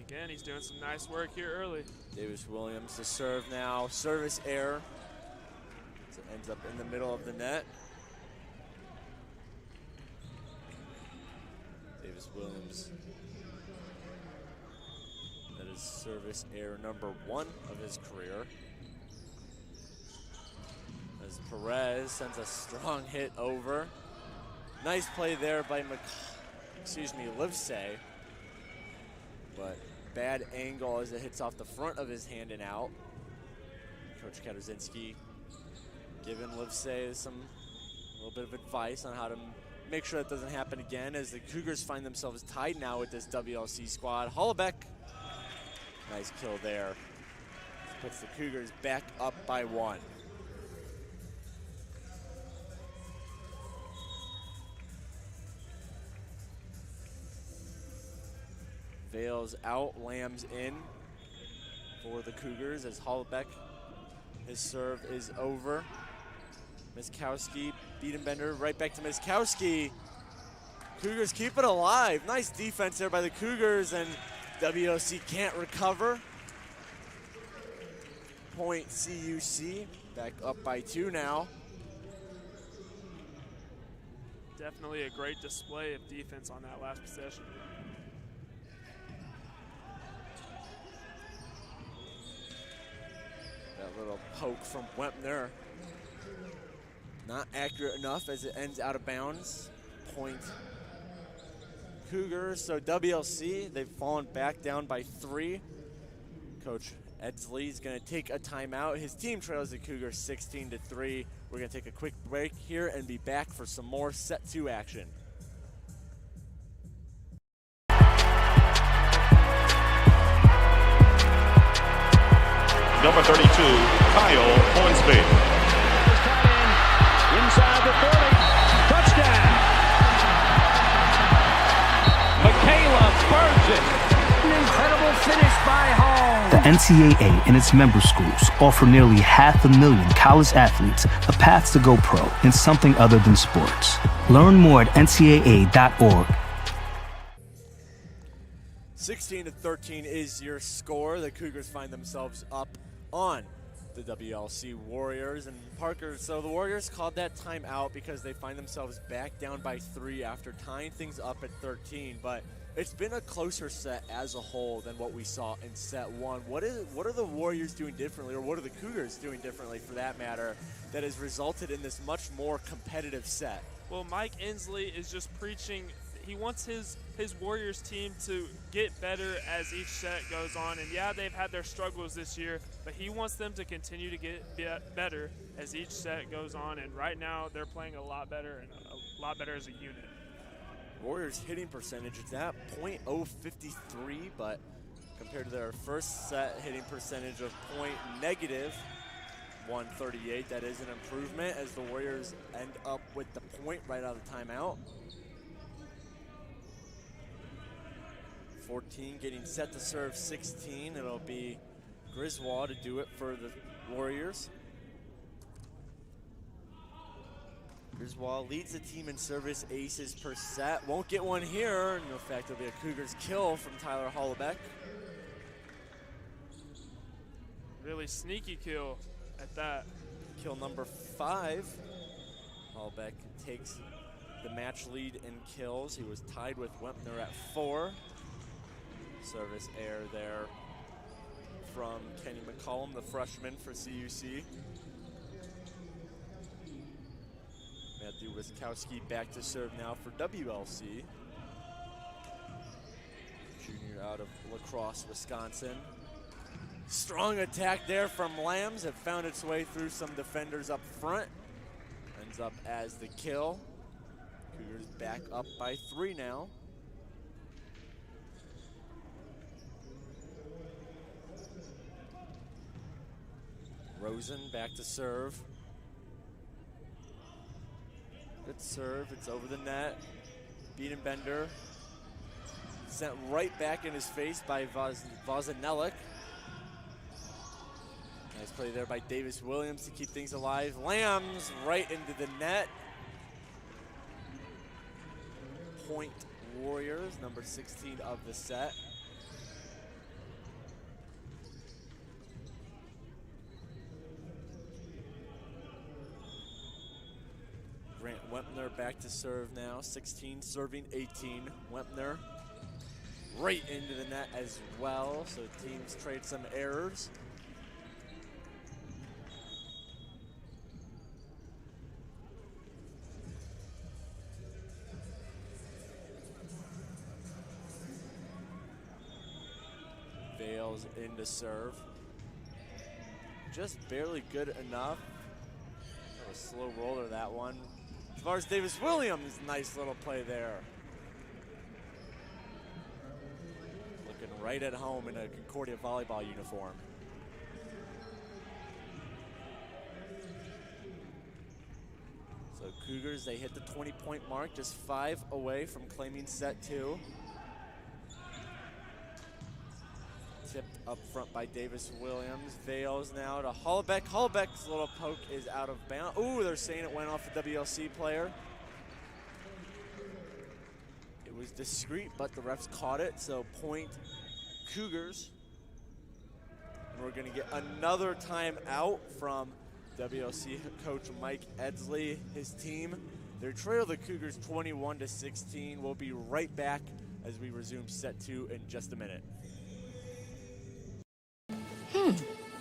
Again, he's doing some nice work here early. Davis Williams to serve now. Service error. So it ends up in the middle of the net. Davis Williams. That is service error number 1 of his career. As Perez sends a strong hit over. Nice play there by Livesay. But bad angle as it hits off the front of his hand and out. Coach Katarzyński giving Livesay a little bit of advice on how to make sure that doesn't happen again, as the Cougars find themselves tied now with this WLC squad. Hollebeck, nice kill there. Puts the Cougars back up by 1. Vales out, Lambs in for the Cougars as Hollebeck, his serve is over. Miskowski, Biedenbender, right back to Miskowski. Cougars keep it alive. Nice defense there by the Cougars, and WLC can't recover. Point CUC, back up by 2 now. Definitely a great display of defense on that last possession. That little poke from Wempner. Not accurate enough as it ends out of bounds. Point Cougars. So WLC, they've fallen back down by 3. Coach Edsley is going to take a timeout. His team trails the Cougars 16-3. We're going to take a quick break here and be back for some more set 2 action. Number 32, Kyle Hornsby. Inside the 30, touchdown. Michaela Burgess. An incredible finish by Hall. The NCAA and its member schools offer nearly 500,000 college athletes a path to go pro in something other than sports. Learn more at ncaa.org. 16-13 is your score. The Cougars find themselves up on the WLC Warriors. And Parker, so the Warriors called that timeout because they find themselves back down by 3 after tying things up at 13. But it's been a closer set as a whole than what we saw in set 1. What are the Warriors doing differently, or what are the Cougars doing differently for that matter, that has resulted in this much more competitive set? Well, Mike Inslee is just preaching. He wants his Warriors team to get better as each set goes on. And yeah, they've had their struggles this year, but he wants them to continue to get better as each set goes on. And right now, they're playing a lot better and a lot better as a unit. Warriors hitting percentage, it's at .053, but compared to their first set hitting percentage of .-138, that is an improvement as the Warriors end up with the point right out of the timeout. 14 getting set to serve 16. It'll be Griswold to do it for the Warriors. Griswold leads the team in service aces per set. Won't get one here. In fact, it'll be a Cougars kill from Tyler Hollebeck. Really sneaky kill at that. Kill number 5. Hollebeck takes the match lead in kills. He was tied with Wempner at 4. Service error there from Kenny McCollum, the freshman for CUC. Matthew Wiskowski back to serve now for WLC. Junior out of La Crosse, Wisconsin. Strong attack there from Lambs. Have found its way through some defenders up front. Ends up as the kill. Cougars back up by 3 now. Rosen back to serve. Good serve, it's over the net. Biedenbender sent right back in his face by Vozanelik. Nice play there by Davis Williams to keep things alive. Lambs right into the net. Point Warriors, number 16 of the set. Grant Wempner back to serve now, 16 serving 18. Wempner right into the net as well, so teams trade some errors. Vales in to serve. Just barely good enough. Kind of a slow roller, that one. As far as Davis Williams, nice little play there. Looking right at home in a Concordia volleyball uniform. So Cougars, they hit the 20-point mark, just 5 away from claiming set 2. Tipped up front by Davis Williams. Vales now to Hollebeck. Hollebeck's little poke is out of bounds. Ooh, they're saying it went off a WLC player. It was discreet, but the refs caught it, so point Cougars. And we're gonna get another timeout from WLC coach Mike Edsley, his team. They trail the Cougars 21-16. We'll be right back as we resume set 2 in just a minute.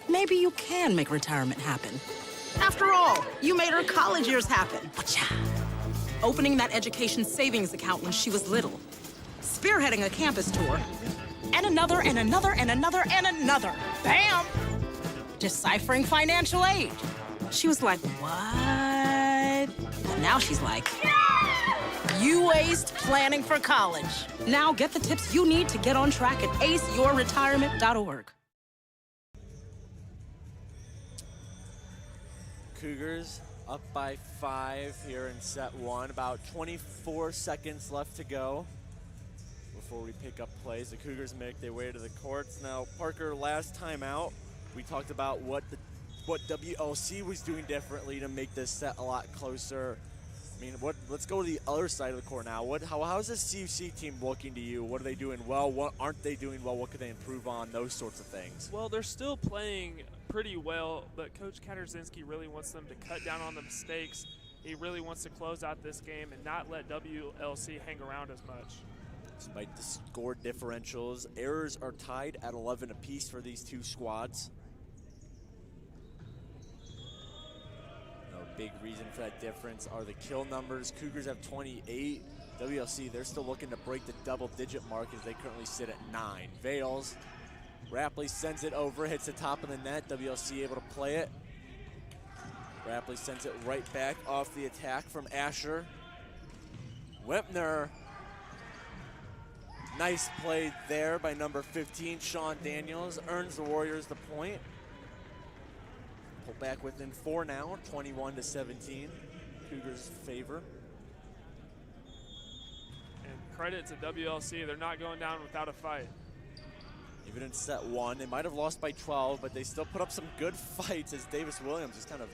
Maybe you can make retirement happen. After all, you made her college years happen. Opening that education savings account when she was little. Spearheading a campus tour. And another, and another, and another, and another. Bam! Deciphering financial aid. She was like, what? But now she's like, you aced planning for college. Now get the tips you need to get on track at aceyourretirement.org. Cougars up by 5 here in set 1. About 24 seconds left to go before we pick up plays. The Cougars make their way to the courts. Now, Parker, last time out, we talked about what WLC was doing differently to make this set a lot closer. I mean, let's go to the other side of the court now. How's this CUC team looking to you? What are they doing well? What aren't they doing well? What could they improve on? Those sorts of things. Well, they're still playing pretty well, but Coach Katarzyński really wants them to cut down on the mistakes. He really wants to close out this game and not let WLC hang around as much. Despite the score differentials, errors are tied at 11 apiece for these two squads. Big reason for that difference are the kill numbers. Cougars have 28. WLC, they're still looking to break the double-digit mark as they currently sit at 9. Vales, Rapley sends it over, hits the top of the net. WLC able to play it. Rapley sends it right back off the attack from Asher. Wepner, nice play there by number 15, Sean Daniels, earns the Warriors the point. Pull back within 4 now, 21-17. Cougars favor. And credit to WLC, they're not going down without a fight. Even in set 1, they might have lost by 12, but they still put up some good fights as Davis Williams just kind of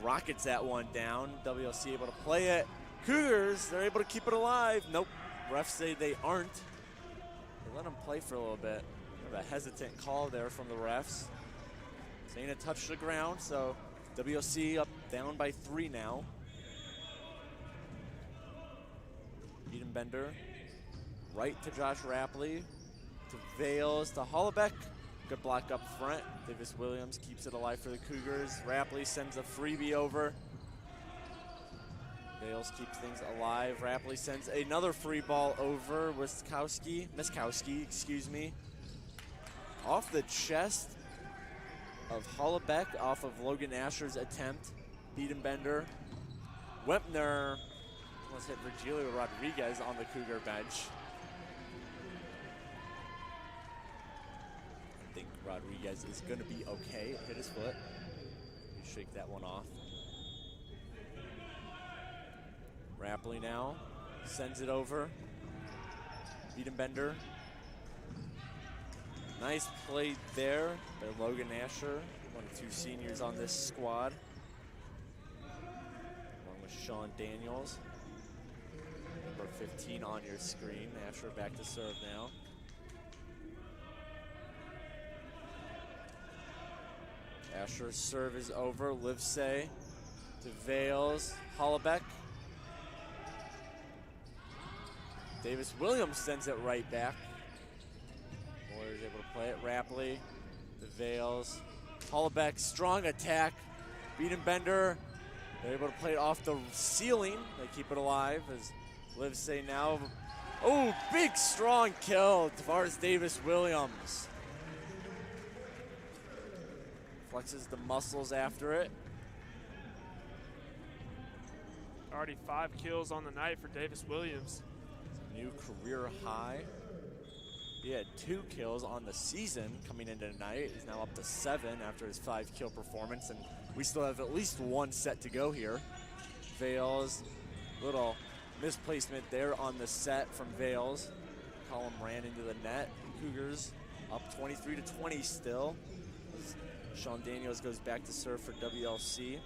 rockets that one down. WLC able to play it. Cougars, they're able to keep it alive. Nope, refs say they aren't. They let them play for a little bit. Kind of a hesitant call there from the refs. Saying it touched the ground, so WLC up down by 3 now. Bender, right to Josh Rapley, to Vales, to Hollebeck. Good block up front. Davis Williams keeps it alive for the Cougars. Rapley sends a freebie over. Vales keeps things alive. Rapley sends another free ball over. Miskowski, excuse me. Off the chest of Hollebeck, off of Logan Asher's attempt. Bender. Wepner almost hit Virgilio Rodriguez on the Cougar bench. I think Rodriguez is going to be okay. It hit his foot. Shake that one off. Rapley now sends it over. Bender. Nice play there by Logan Asher, one of 2 seniors on this squad, along with Sean Daniels. Number 15 on your screen. Asher back to serve now. Asher's serve is over. Livesey to Vales. Hollebeck. Davis Williams sends it right back. Warriors able to play it. Rapley to Vales. Hollebeck, strong attack. Bender. They're able to play it off the ceiling. They keep it alive as Livesey now. Oh, big strong kill. Tavares Davis Williams. Flexes the muscles after it. Already 5 kills on the night for Davis Williams. New career high. He had 2 kills on the season coming into tonight. He's now up to 7 after his 5-kill performance, and we still have at least 1 set to go here. Vales, little misplacement there on the set from Vales. Column ran into the net. Cougars up 23-20 still. As Sean Daniels goes back to serve for WLC.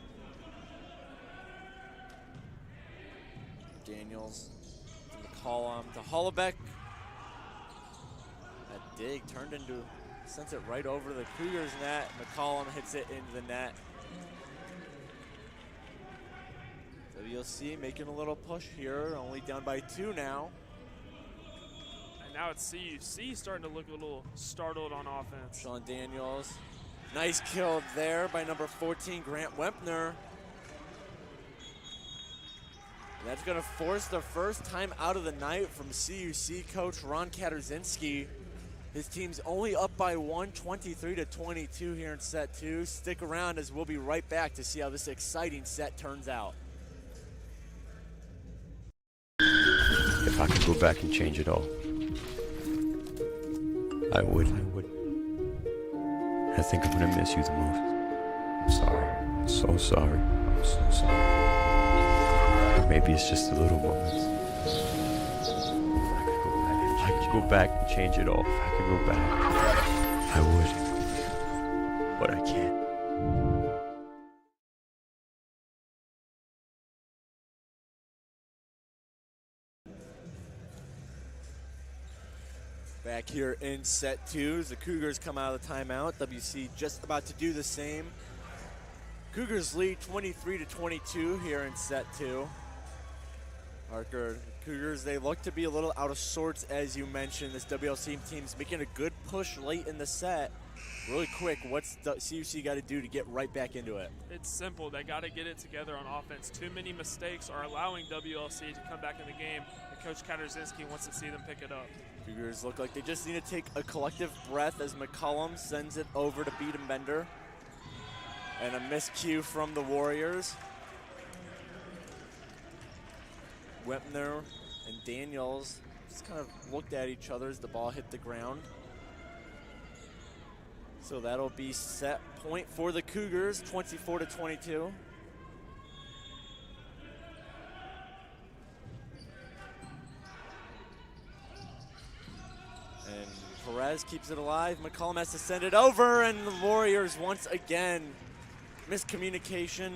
Daniels to McCollum to Hollebeck. That dig turned into, sends it right over the Cougars net. McCollum hits it into the net. WLC making a little push here, only down by 2 now. And now it's CUC starting to look a little startled on offense. Sean Daniels, nice kill there by number 14, Grant Wempner. And that's gonna force the first time out of the night from CUC coach Ron Katarzinski. His team's only up by 1, 23-22 here in set 2. Stick around as we'll be right back to see how this exciting set turns out. If I could go back and change it all, I would. I think I'm gonna miss you the most. I'm sorry. I'm so sorry. I'm so sorry. Maybe it's just the little moments. If I could go back and change it all, if I could go back, I would. But I can't. Back here in set 2 as the Cougars come out of the timeout. WC just about to do the same. Cougars lead 23-22 here in set 2. Parker, Cougars, they look to be a little out of sorts, as you mentioned. This WLC team's making a good push late in the set. Really quick, what's the CUC got to do to get right back into it? It's simple. They got to get it together on offense. Too many mistakes are allowing WLC to come back in the game, and Coach Katarzinski wants to see them pick it up. Cougars look like they just need to take a collective breath as McCollum sends it over to Bender. And a miscue from the Warriors. Wempner and Daniels just kind of looked at each other as the ball hit the ground. So that'll be set point for the Cougars, 24-22. And Perez keeps it alive. McCollum has to send it over, and the Warriors once again, miscommunication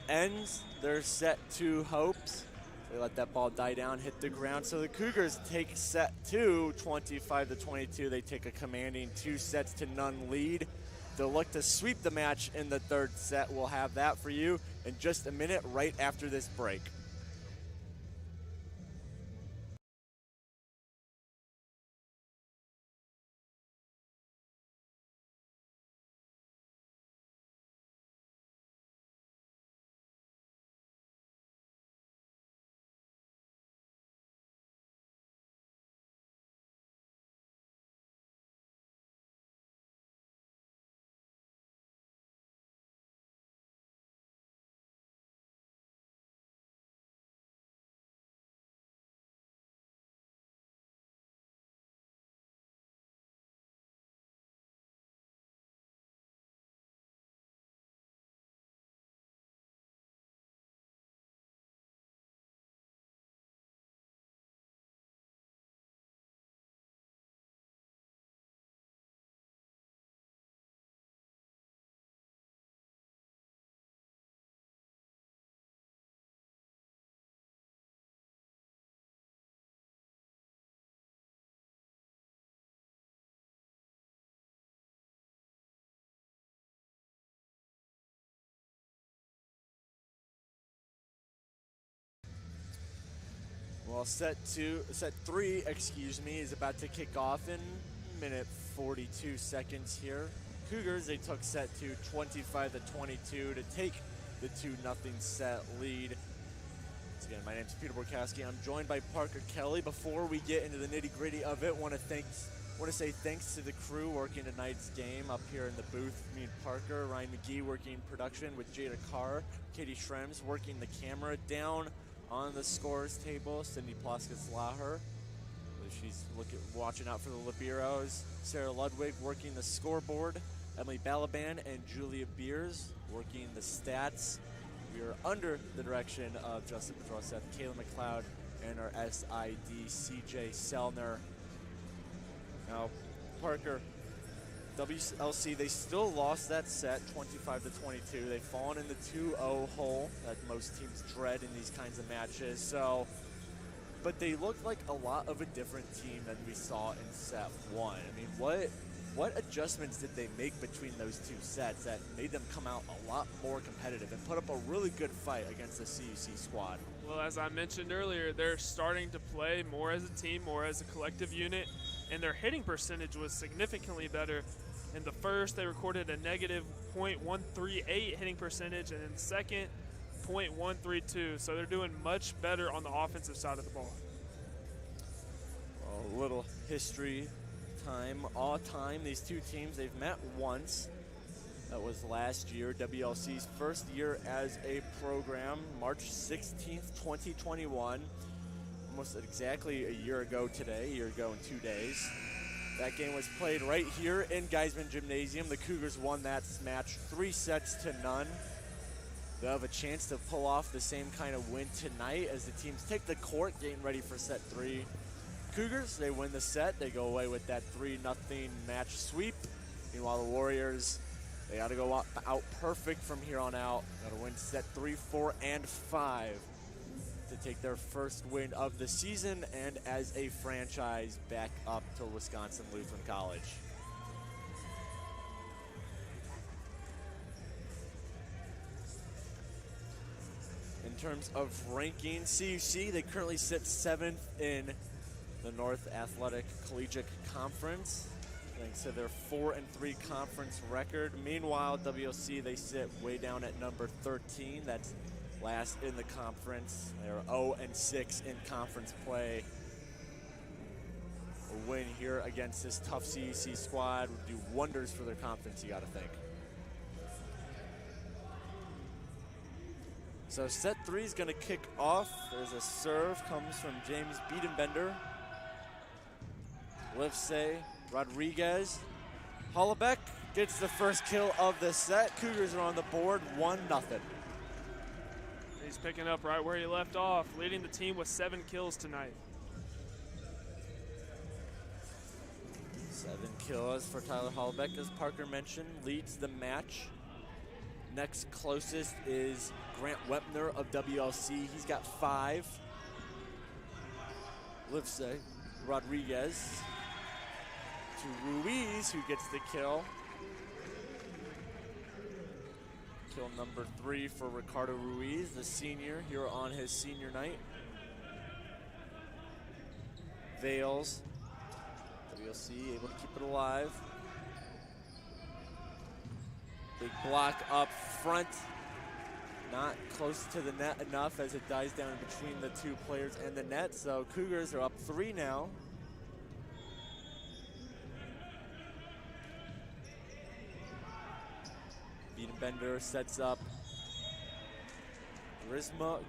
ends their set 2 hopes. They let that ball die down, hit the ground. So the Cougars take set 2, 25-22. They take a commanding 2-0 lead. They'll look to sweep the match in the 3rd set. We'll have that for you in just a minute right after this break. Well, set 3, is about to kick off in minute 42 seconds here. Cougars, they took set 2, 25-22 to take the 2-0 set lead. Once again, my name is Peter Borkowski. I'm joined by Parker Kelly. Before we get into the nitty-gritty of it, want to want to say thanks to the crew working tonight's game up here in the booth. Me and Parker, Ryan McGee working production with Jada Carr, Katie Schrems working the camera. Down on the scores table, Cindy Ploskis-Laher. She's watching out for the liberos. Sarah Ludwig working the scoreboard. Emily Balaban and Julia Beers working the stats. We are under the direction of Justin Pedroseth, Kayla McLeod, and our SID, CJ Selner. Now, Parker, WLC, they still lost that set, 25-22. They've fallen in the 2-0 hole that most teams dread in these kinds of matches. So, but they look like a lot of a different team than we saw in set one. I mean, what adjustments did they make between those two sets that made them come out a lot more competitive and put up a really good fight against the CUC squad? Well, as I mentioned earlier, they're starting to play more as a team, more as a collective unit, and their hitting percentage was significantly better. In the first, they recorded a negative .138 hitting percentage, and in the second, .132. So they're doing much better on the offensive side of the ball. A little history time. All time, these two teams, they've met once. That was last year, WLC's first year as a program, March 16th, 2021. Almost exactly a year ago today, a year ago in 2 days. That game was played right here in Geisman Gymnasium. The Cougars won that match 3-0. They'll have a chance to pull off the same kind of win tonight as the teams take the court, getting ready for set 3. Cougars, they win the set. They go away with that 3-0 match sweep. Meanwhile, the Warriors, they got to go out perfect from here on out. Got to win set 3, 4, and 5 to take their first win of the season and as a franchise back up to Wisconsin Lutheran College. In terms of ranking, CUC, they currently sit 7th in the North Athletic Collegiate Conference, thanks to their 4-3 conference record. Meanwhile, WLC, they sit way down at number 13. That's last in the conference. They're 0-6 in conference play. A win here against this tough CUC squad would do wonders for their confidence, you got to think. So set 3 is going to kick off. There's a serve, comes from James Biedenbender. Livesay, Rodriguez. Hollebeck gets the first kill of the set. Cougars are on the board, 1-0. He's picking up right where he left off, leading the team with 7 kills tonight. 7 kills for Tyler Hollebeck, as Parker mentioned, leads the match. Next closest is Grant Wepner of WLC. He's got 5. Livesay, Rodriguez to Ruiz, who gets the kill. Kill number 3 for Ricardo Ruiz, the senior, here on his senior night. Vales, WLC able to keep it alive. Big block up front. Not close to the net enough as it dies down between the two players and the net. So Cougars are up 3 now. Biedenbender sets up Griswold.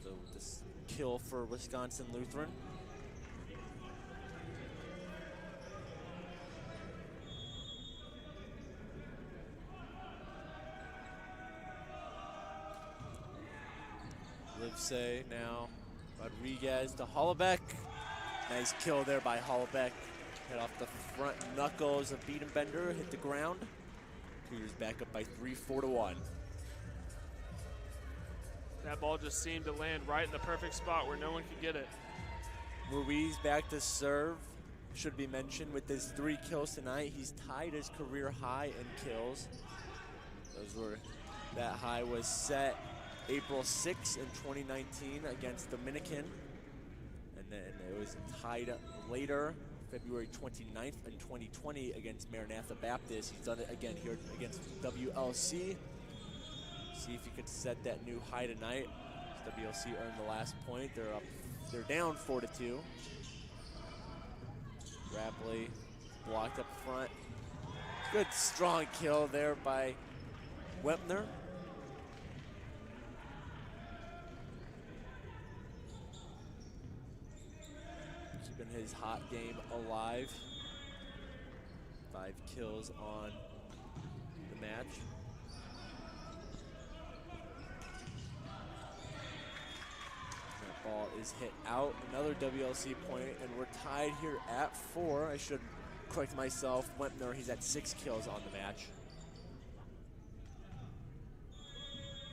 So this kill for Wisconsin Lutheran. Livesay now, Rodriguez to Hollebeck. Nice kill there by Hollebeck. Hit off the front knuckles of Biedenbender, hit the ground. Cougars back up by 3, 4-1. That ball just seemed to land right in the perfect spot where no one could get it. Ruiz back to serve. Should be mentioned with his 3 kills tonight. He's tied his career high in kills. That high was set April 6 in 2019 against Dominican. And then it was tied later, February 29th in 2020 against Maranatha Baptist. He's done it again here against WLC. See if he could set that new high tonight. WLC earned the last point. They're up They're down 4-2. Rapley blocked up front. Good strong kill there by Wepner. Keeping his hot game alive. 5 kills on the match. That ball is hit out. Another WLC point, and we're tied here at 4. I should correct myself. Wempner, he's at 6 kills on the match.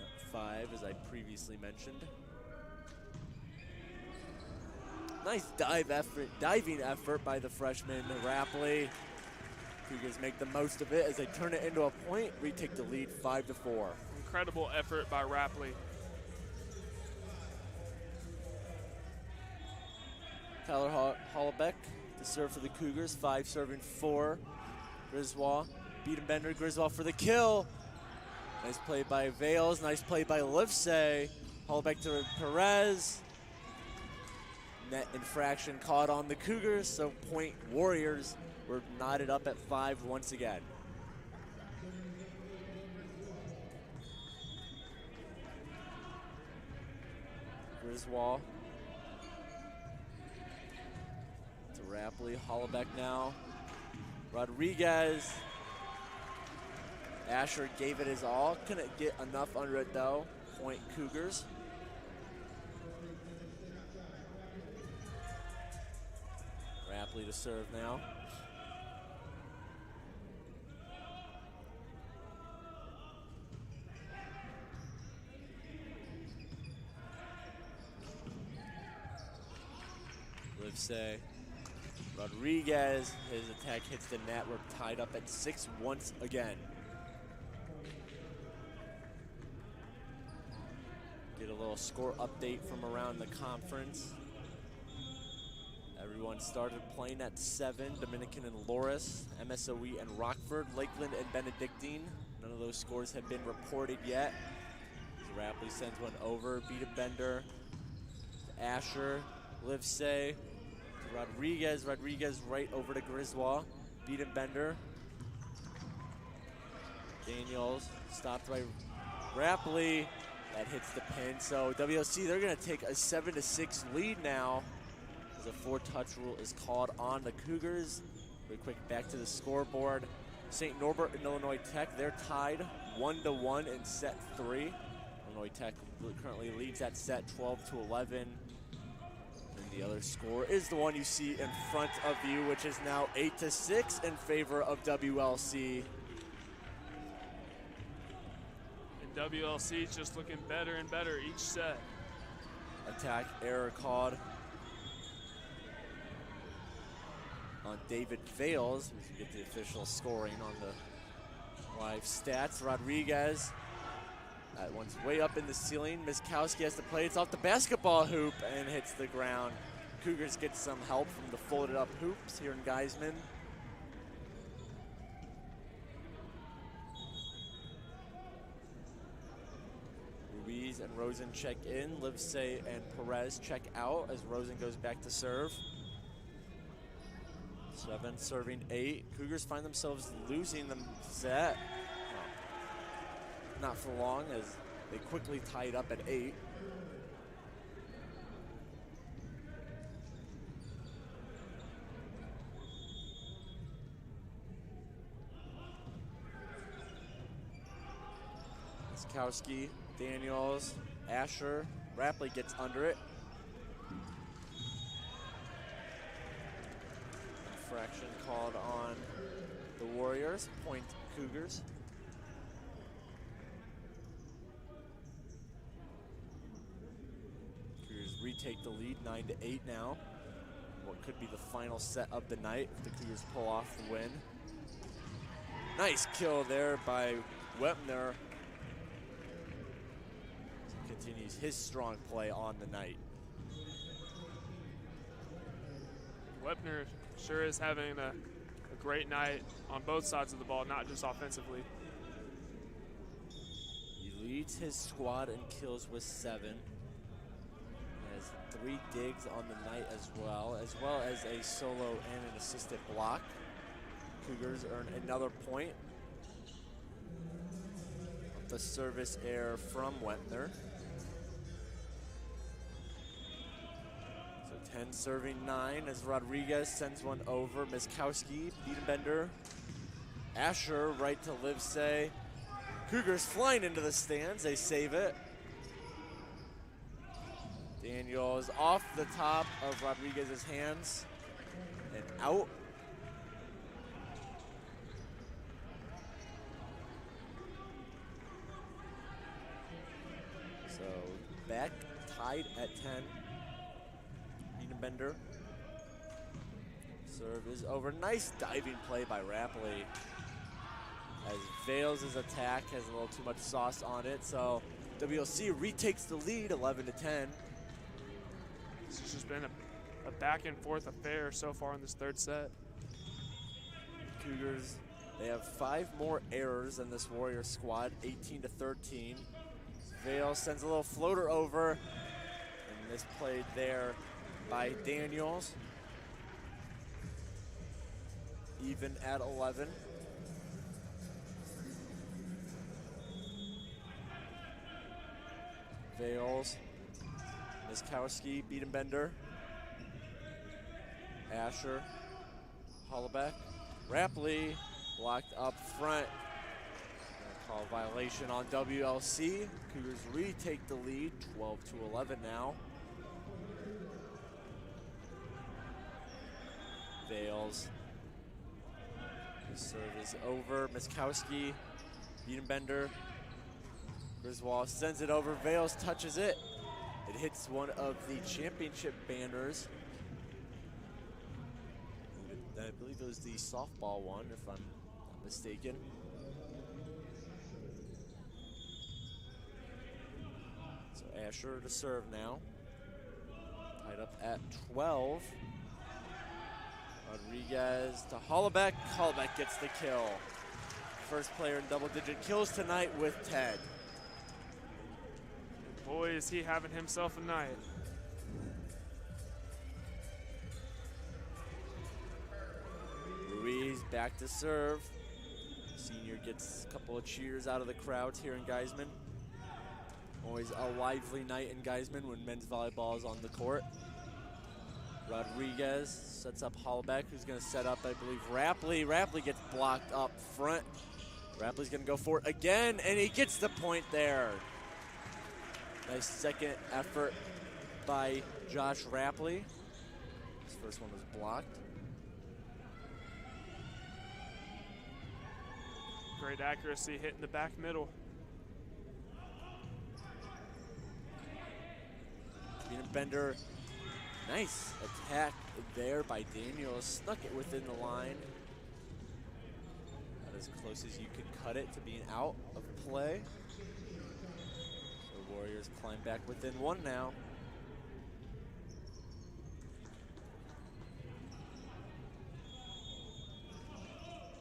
At 5, as I previously mentioned. Nice diving effort by the freshman, Rapley. Cougars make the most of it as they turn it into a point, retake the lead 5-4. Incredible effort by Rapley. Tyler Hollebeck to serve for the Cougars, 5 serving 4. Griswold, Biedenbender, Griswold for the kill. Nice play by Vales, nice play by Livesay. Hollebeck to Perez. Net infraction caught on the Cougars, so point Warriors. We're knotted up at 5 once again. Griswold to Rapley, Hollebeck now. Rodriguez. Asher gave it his all. Couldn't get enough under it though. Point Cougars. Rapley to serve now. Livesay. Rodriguez, his attack hits the net. We're tied up at 6 once again. Get a little score update from around the conference. Everyone started playing at 7. Dominican and Loris, MSOE and Rockford, Lakeland and Benedictine. None of those scores have been reported yet. So Rapley sends one over. Biedenbender, Asher, Livesay, Rodriguez. Rodriguez right over to Griswold. Biedenbender. Daniels stopped by Rapley. That hits the pin. So WLC, they're going to take a 7-6 lead now. The 4-touch rule is called on the Cougars. Real quick, back to the scoreboard. St. Norbert and Illinois Tech, they're tied 1-1 in set 3. Illinois Tech currently leads that set 12-11. And the other score is the one you see in front of you, which is now 8-6 in favor of WLC. And WLC is just looking better and better each set. Attack error called on David Vales. We get the official scoring on the live stats. Rodriguez, that one's way up in the ceiling. Miskowski has to play. It's off the basketball hoop and hits the ground. Cougars get some help from the folded up hoops here in Geisman. Ruiz and Rosen check in. Livesay and Perez check out as Rosen goes back to serve. 7 serving 8. Cougars find themselves losing the set. Not for long as they quickly tie it up at 8. Miskowski, Daniels, Asher, Rapley gets under it. Infraction called on the Warriors, point Cougars. Cougars retake the lead 9-8 now. What could be the final set of the night if the Cougars pull off the win. Nice kill there by Wepner. Continues his strong play on the night. Wepner sure is having a great night on both sides of the ball, not just offensively. He leads his squad in kills with 7. has 3 digs on the night as well as a solo and an assisted block. Cougars earn another point. The service error from Wentner. So 10 serving 9 as Rodriguez sends one over. Miskowski, Biedenbender, Asher right to Livesay. Cougars flying into the stands, they save it. Daniels off the top of Rodriguez's hands and out. So back tied at 10. Biedenbender. Serve is over. Nice diving play by Rapley. As Vales' attack has a little too much sauce on it, so WLC retakes the lead, 11-10. This has just been a back and forth affair so far in this third set. Cougars, they have 5 more errors than this Warrior squad, 18-13. Vales sends a little floater over, and this played there by Daniels. Even at 11. Vales, Miskowski, Biedenbender, Asher, Hollaback, Rapley, blocked up front. Call violation on WLC. Cougars retake the lead, 12-11 now. Vales. The serve is over. Miskowski, Biedenbender. Griswold sends it over. Vales touches it. It hits one of the championship banners. I believe it was the softball one, if I'm not mistaken. So Asher to serve now. Tied up at 12. Rodriguez to Hollaback. Hollaback gets the kill. First player in double-digit kills tonight with 10. Boy, is he having himself a night. Ruiz back to serve. Senior gets a couple of cheers out of the crowds here in Geisman. Always a lively night in Geisman when men's volleyball is on the court. Rodriguez sets up Hollaback, who's going to set up, I believe, Rapley. Rapley gets blocked up front. Rapley's going to go for it again, and he gets the point there. Nice second effort by Josh Rapley. His first one was blocked. Great accuracy hitting the back middle. Biedenbender, nice attack there by Daniels. Snuck it within the line. Not as close as you could cut it to being out of play. The Warriors climb back within 1 now.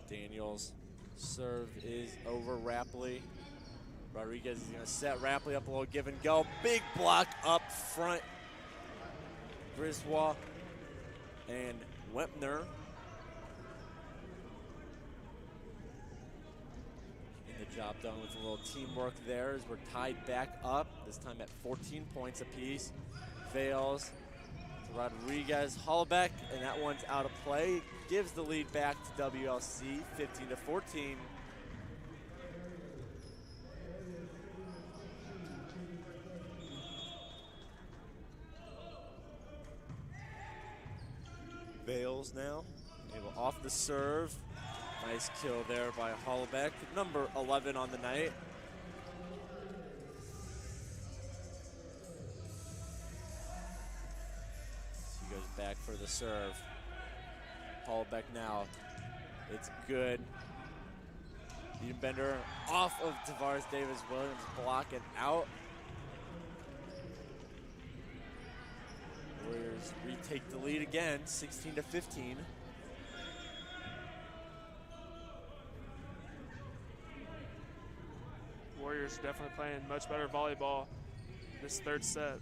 Daniels. Serve is over Rapley. Rodriguez is going to set Rapley up a little give and go. Big block up front. Griswold and Wempner. Getting the job done with a little teamwork there as we're tied back up, this time at 14 points apiece. Vales to Rodriguez, Hollaback, and that one's out of play. Gives the lead back to WLC, 15-14. Vales now, able off the serve. Nice kill there by Hollaback, number 11 on the night. He goes back for the serve. Hollaback now, it's good. Biedenbender off of Tavares Davis Williams, block and out. Warriors retake the lead again, 16-15. Warriors definitely playing much better volleyball this third set.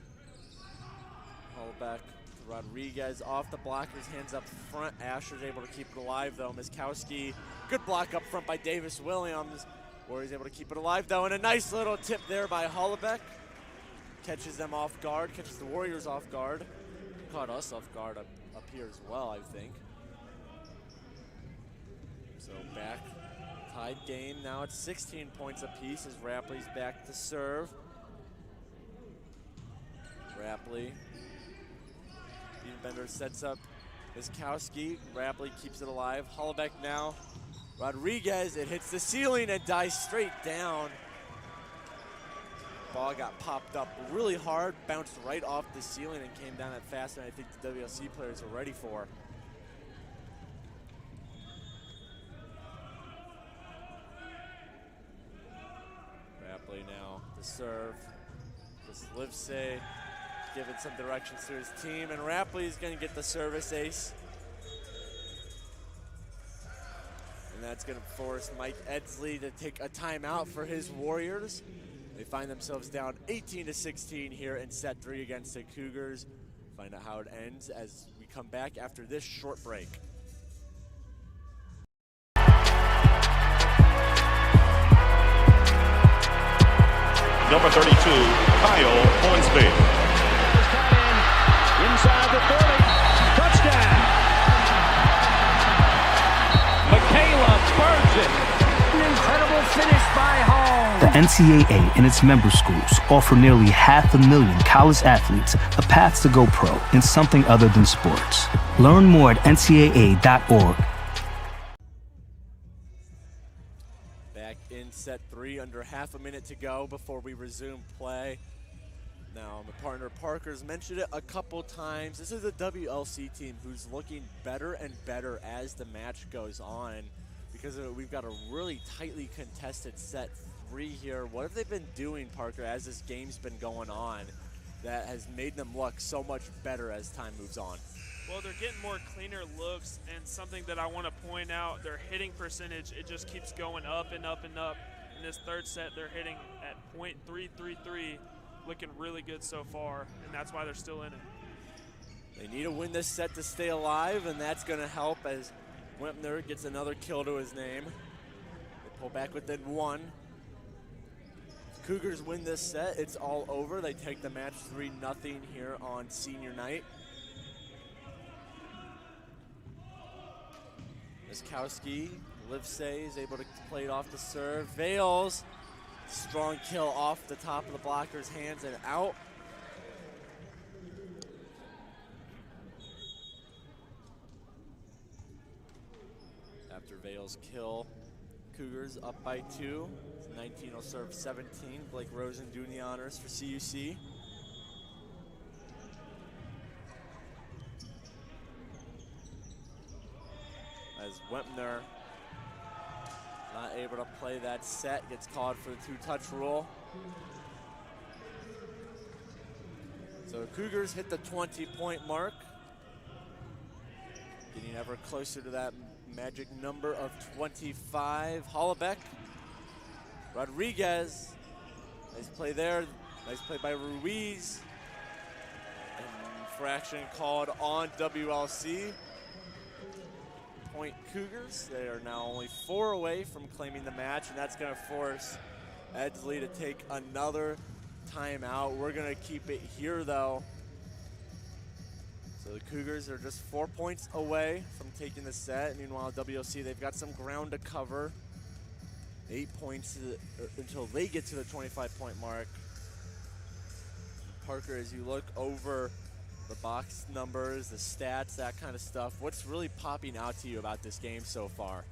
Hollaback to Rodriguez off the blockers, hands up front. Asher's able to keep it alive though. Miskowski, good block up front by Davis Williams. Warriors able to keep it alive though, and a nice little tip there by Hollaback. Catches them off guard, catches the Warriors off guard. Caught us off guard up here as well, I think. So back, tied game. Now it's 16 points apiece as Rapley's back to serve. Rapley. Bender sets up Miskowski. Rapley keeps it alive. Hollaback now. Rodriguez, it hits the ceiling and dies straight down. Ball got popped up really hard, bounced right off the ceiling and came down that faster than I think the WLC players are ready for. Rapley now to serve. Just Livesay giving some directions to his team, and Rapley is going to get the service ace. And that's going to force Mike Edsley to take a timeout for his Warriors. They find themselves down 18-16 here in set 3 against the Cougars. Find out how it ends as we come back after this short break. Number 32, Kyle Hornsby. Inside the 30. Touchdown. Michaela burns it. An incredible finish by Home. The NCAA and its member schools offer nearly 500,000 college athletes a path to go pro in something other than sports. Learn more at ncaa.org. Back in set 3, under half a minute to go before we resume play. Now, my partner Parker's mentioned it a couple times. This is a WLC team who's looking better and better as the match goes on because we've got a really tightly contested set 3 here. What have they been doing, Parker, as this game's been going on that has made them look so much better as time moves on? Well, they're getting more cleaner looks, and something that I want to point out, their hitting percentage, it just keeps going up and up and up. In this third set, they're hitting at .333, looking really good so far, and that's why they're still in it. They need to win this set to stay alive, and that's going to help as Wempner gets another kill to his name. They pull back within 1. Cougars win this set, it's all over. They take the match 3-0 here on senior night. Miskowski, Livesay is able to play it off the serve. Vales, strong kill off the top of the blocker's hands and out. After Vales' kill, Cougars up by 2. 19 will serve 17. Blake Rosen doing the honors for CUC. As Wempner not able to play that set, gets called for the 2-touch rule. So the Cougars hit the 20-point mark, getting ever closer to that magic number of 25. Hollaback, Rodriguez, nice play there, nice play by Ruiz. Infraction called on WLC. Point Cougars. They are now only 4 away from claiming the match, and that's going to force Edsley to take another timeout. We're going to keep it here, though. So the Cougars are just 4 points away from taking the set. Meanwhile, WLC, they've got some ground to cover. 8 points until they get to the 25-point mark. Parker, as you look over the box numbers, the stats, that kind of stuff, what's really popping out to you about this game so far?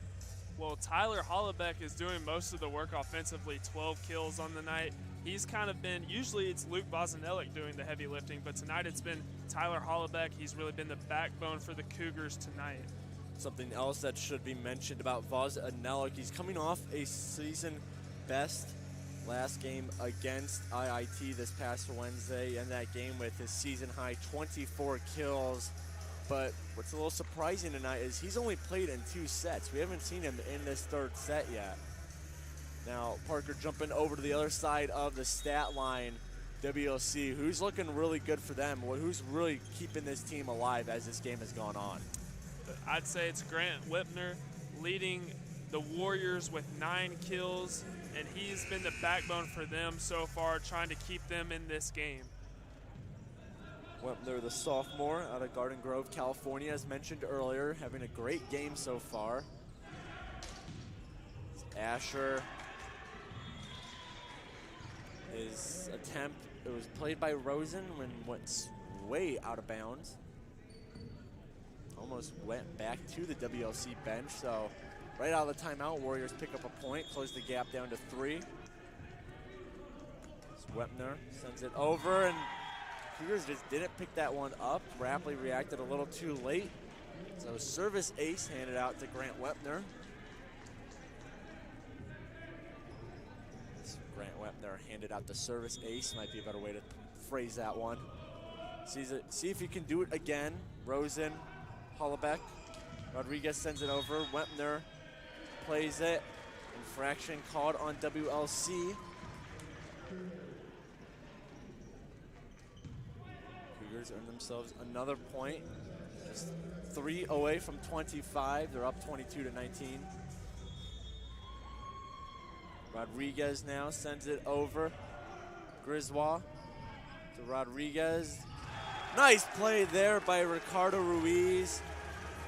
Well, Tyler Hollaback is doing most of the work offensively, 12 kills on the night. He's kind of been, usually it's Luke Bozanellic doing the heavy lifting, but tonight it's been Tyler Hollaback. He's really been the backbone for the Cougars tonight. Something else that should be mentioned about Bozanellic, he's coming off a season best last game against IIT this past Wednesday, and that game with his season high 24 kills. But what's a little surprising tonight is he's only played in 2 sets. We haven't seen him in this third set yet. Now, Parker jumping over to the other side of the stat line. WLC, who's looking really good for them? Who's really keeping this team alive as this game has gone on? I'd say it's Grant Whitner leading the Warriors with 9 kills, and he's been the backbone for them so far, trying to keep them in this game. Whitner, the sophomore out of Garden Grove, California, as mentioned earlier, having a great game so far. Asher, his attempt, it was played by Rosen when went way out of bounds. Almost went back to the WLC bench, so right out of the timeout, Warriors pick up a point, close the gap down to 3. Whitner sends it over, and Cougars just didn't pick that one up. Rapley reacted a little too late. So service ace handed out to Grant Whitner. Grant Whitner handed out the service ace, might be a better way to phrase that one. See if he can do it again. Rosen, Hollebeck, Rodriguez sends it over. Whitner plays it. Infraction called on WLC. Cougars earn themselves another point. Just 3 away from 25. They're up 22-19. Rodriguez now sends it over. Griswold to Rodriguez. Nice play there by Ricardo Ruiz.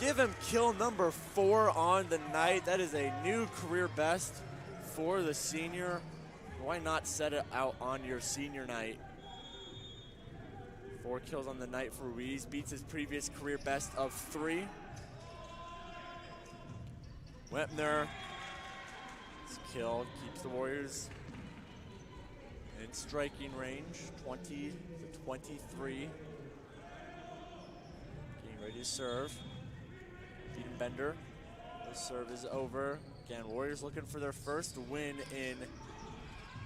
Give him kill number 4 on the night. That is a new career best for the senior. Why not set it out on your senior night? 4 kills on the night for Ruiz. Beats his previous career best of 3. Whitner. This kill keeps the Warriors in striking range. 20-23. Getting ready to serve. Bender. The serve is over. Again, Warriors looking for their first win in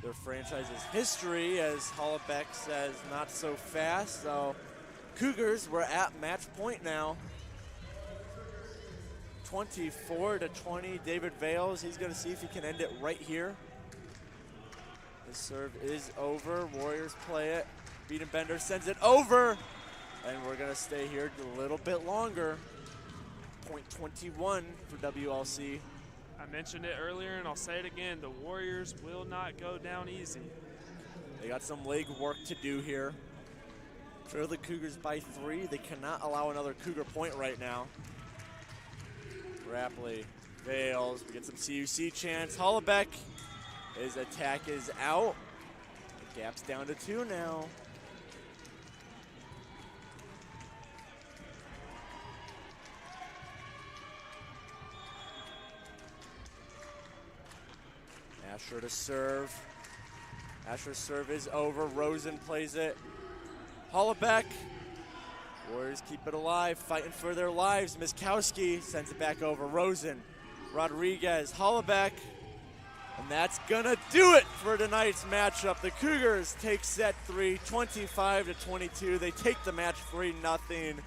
their franchise's history, as Hollebeck says, not so fast. So Cougars, we're at match point now. 24-20, David Vales, he's gonna see if he can end it right here. The serve is over, Warriors play it. Bender sends it over, and we're gonna stay here a little bit longer. Point 21 for WLC. I mentioned it earlier, and I'll say it again. The Warriors will not go down easy. They got some leg work to do here. Trail the Cougars by 3. They cannot allow another Cougar point right now. Rapley, Vales, we get some CUC chance. Hollebeck, his attack is out. The gap's down to 2 now. Asher to serve. Asher's serve is over. Rosen plays it. Hollebeck. Warriors keep it alive, fighting for their lives. Miskowski sends it back over. Rosen. Rodriguez. Hollebeck. And that's gonna do it for tonight's matchup. The Cougars take set 3, 25-22. They take the match 3-0.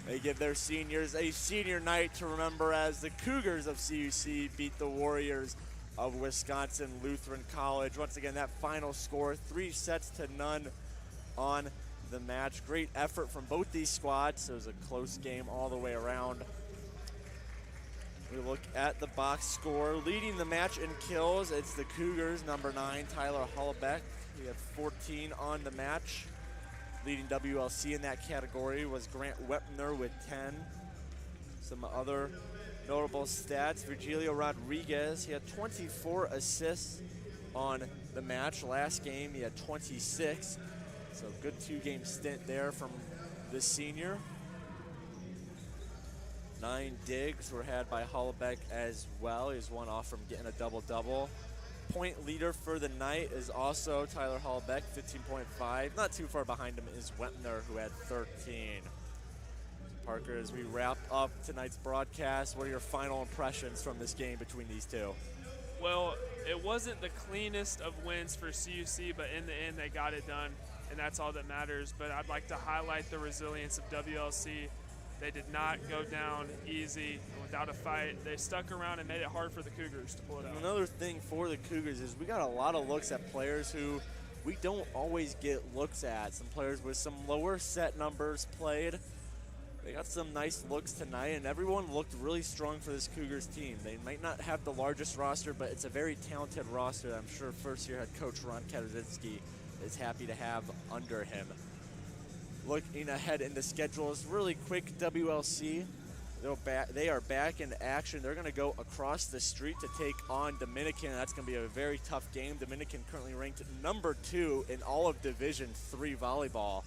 They give their seniors a senior night to remember, as the Cougars of CUC beat the Warriors of Wisconsin Lutheran College. Once again, that final score, 3-0 on the match. Great effort from both these squads. It was a close game all the way around. We look at the box score. Leading the match in kills, it's the Cougars, number 9, Tyler Hollebeck. He had 14 on the match. Leading WLC in that category was Grant Whitner with 10. Some other notable stats: Virgilio Rodriguez, he had 24 assists on the match. Last game, he had 26. So good 2-game stint there from the senior. 9 digs were had by Hollebeck as well. He was one off from getting a double-double. Point leader for the night is also Tyler Hollebeck, 15.5. Not too far behind him is Whitner, who had 13. Parker, as we wrap up tonight's broadcast, what are your final impressions from this game between these two? Well, it wasn't the cleanest of wins for CUC, but in the end they got it done, and that's all that matters. But I'd like to highlight the resilience of WLC. They did not go down easy without a fight. They stuck around and made it hard for the Cougars to pull it out. Another thing for the Cougars is we got a lot of looks at players who we don't always get looks at. Some players with some lower set numbers played. They got some nice looks tonight, and everyone looked really strong for this Cougars team. They might not have the largest roster, but it's a very talented roster that I'm sure first-year head coach Ron Kaczynski is happy to have under him. Looking ahead in the schedules, really quick, WLC, they are back in action. They're going to go across the street to take on Dominican. That's going to be a very tough game. Dominican currently ranked number 2 in all of Division III volleyball.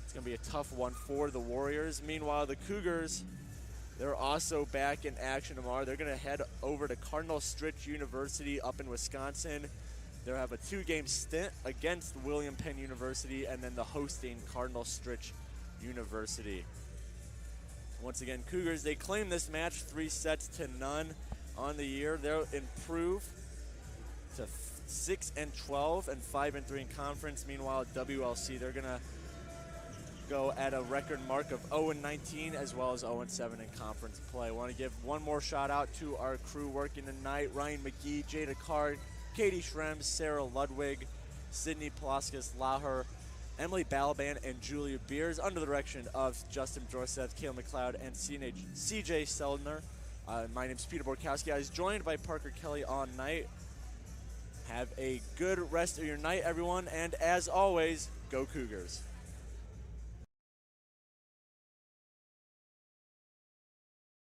It's going to be a tough one for the Warriors. Meanwhile, the Cougars, they're also back in action tomorrow. They're going to head over to Cardinal Stritch University up in Wisconsin. They'll have a 2-game stint against William Penn University and then the hosting Cardinal Stritch University. Once again, Cougars, they claim this match 3-0 on the year. They'll improve to 6-12 and 5-3 in conference. Meanwhile, WLC, they're going to go at a record mark of 0-19 as well as 0-7 in conference play. I want to give one more shout out to our crew working tonight: Ryan McGee, Jada Card, Katie Schrems, Sarah Ludwig, Sydney Palaskis Lauher, Emily Balaban, and Julia Beers, under the direction of Justin Dorseth, Kale McLeod, and CJ Seldner. My name's Peter Borkowski. I was joined by Parker Kelly all night. Have a good rest of your night, everyone, and as always, go Cougars.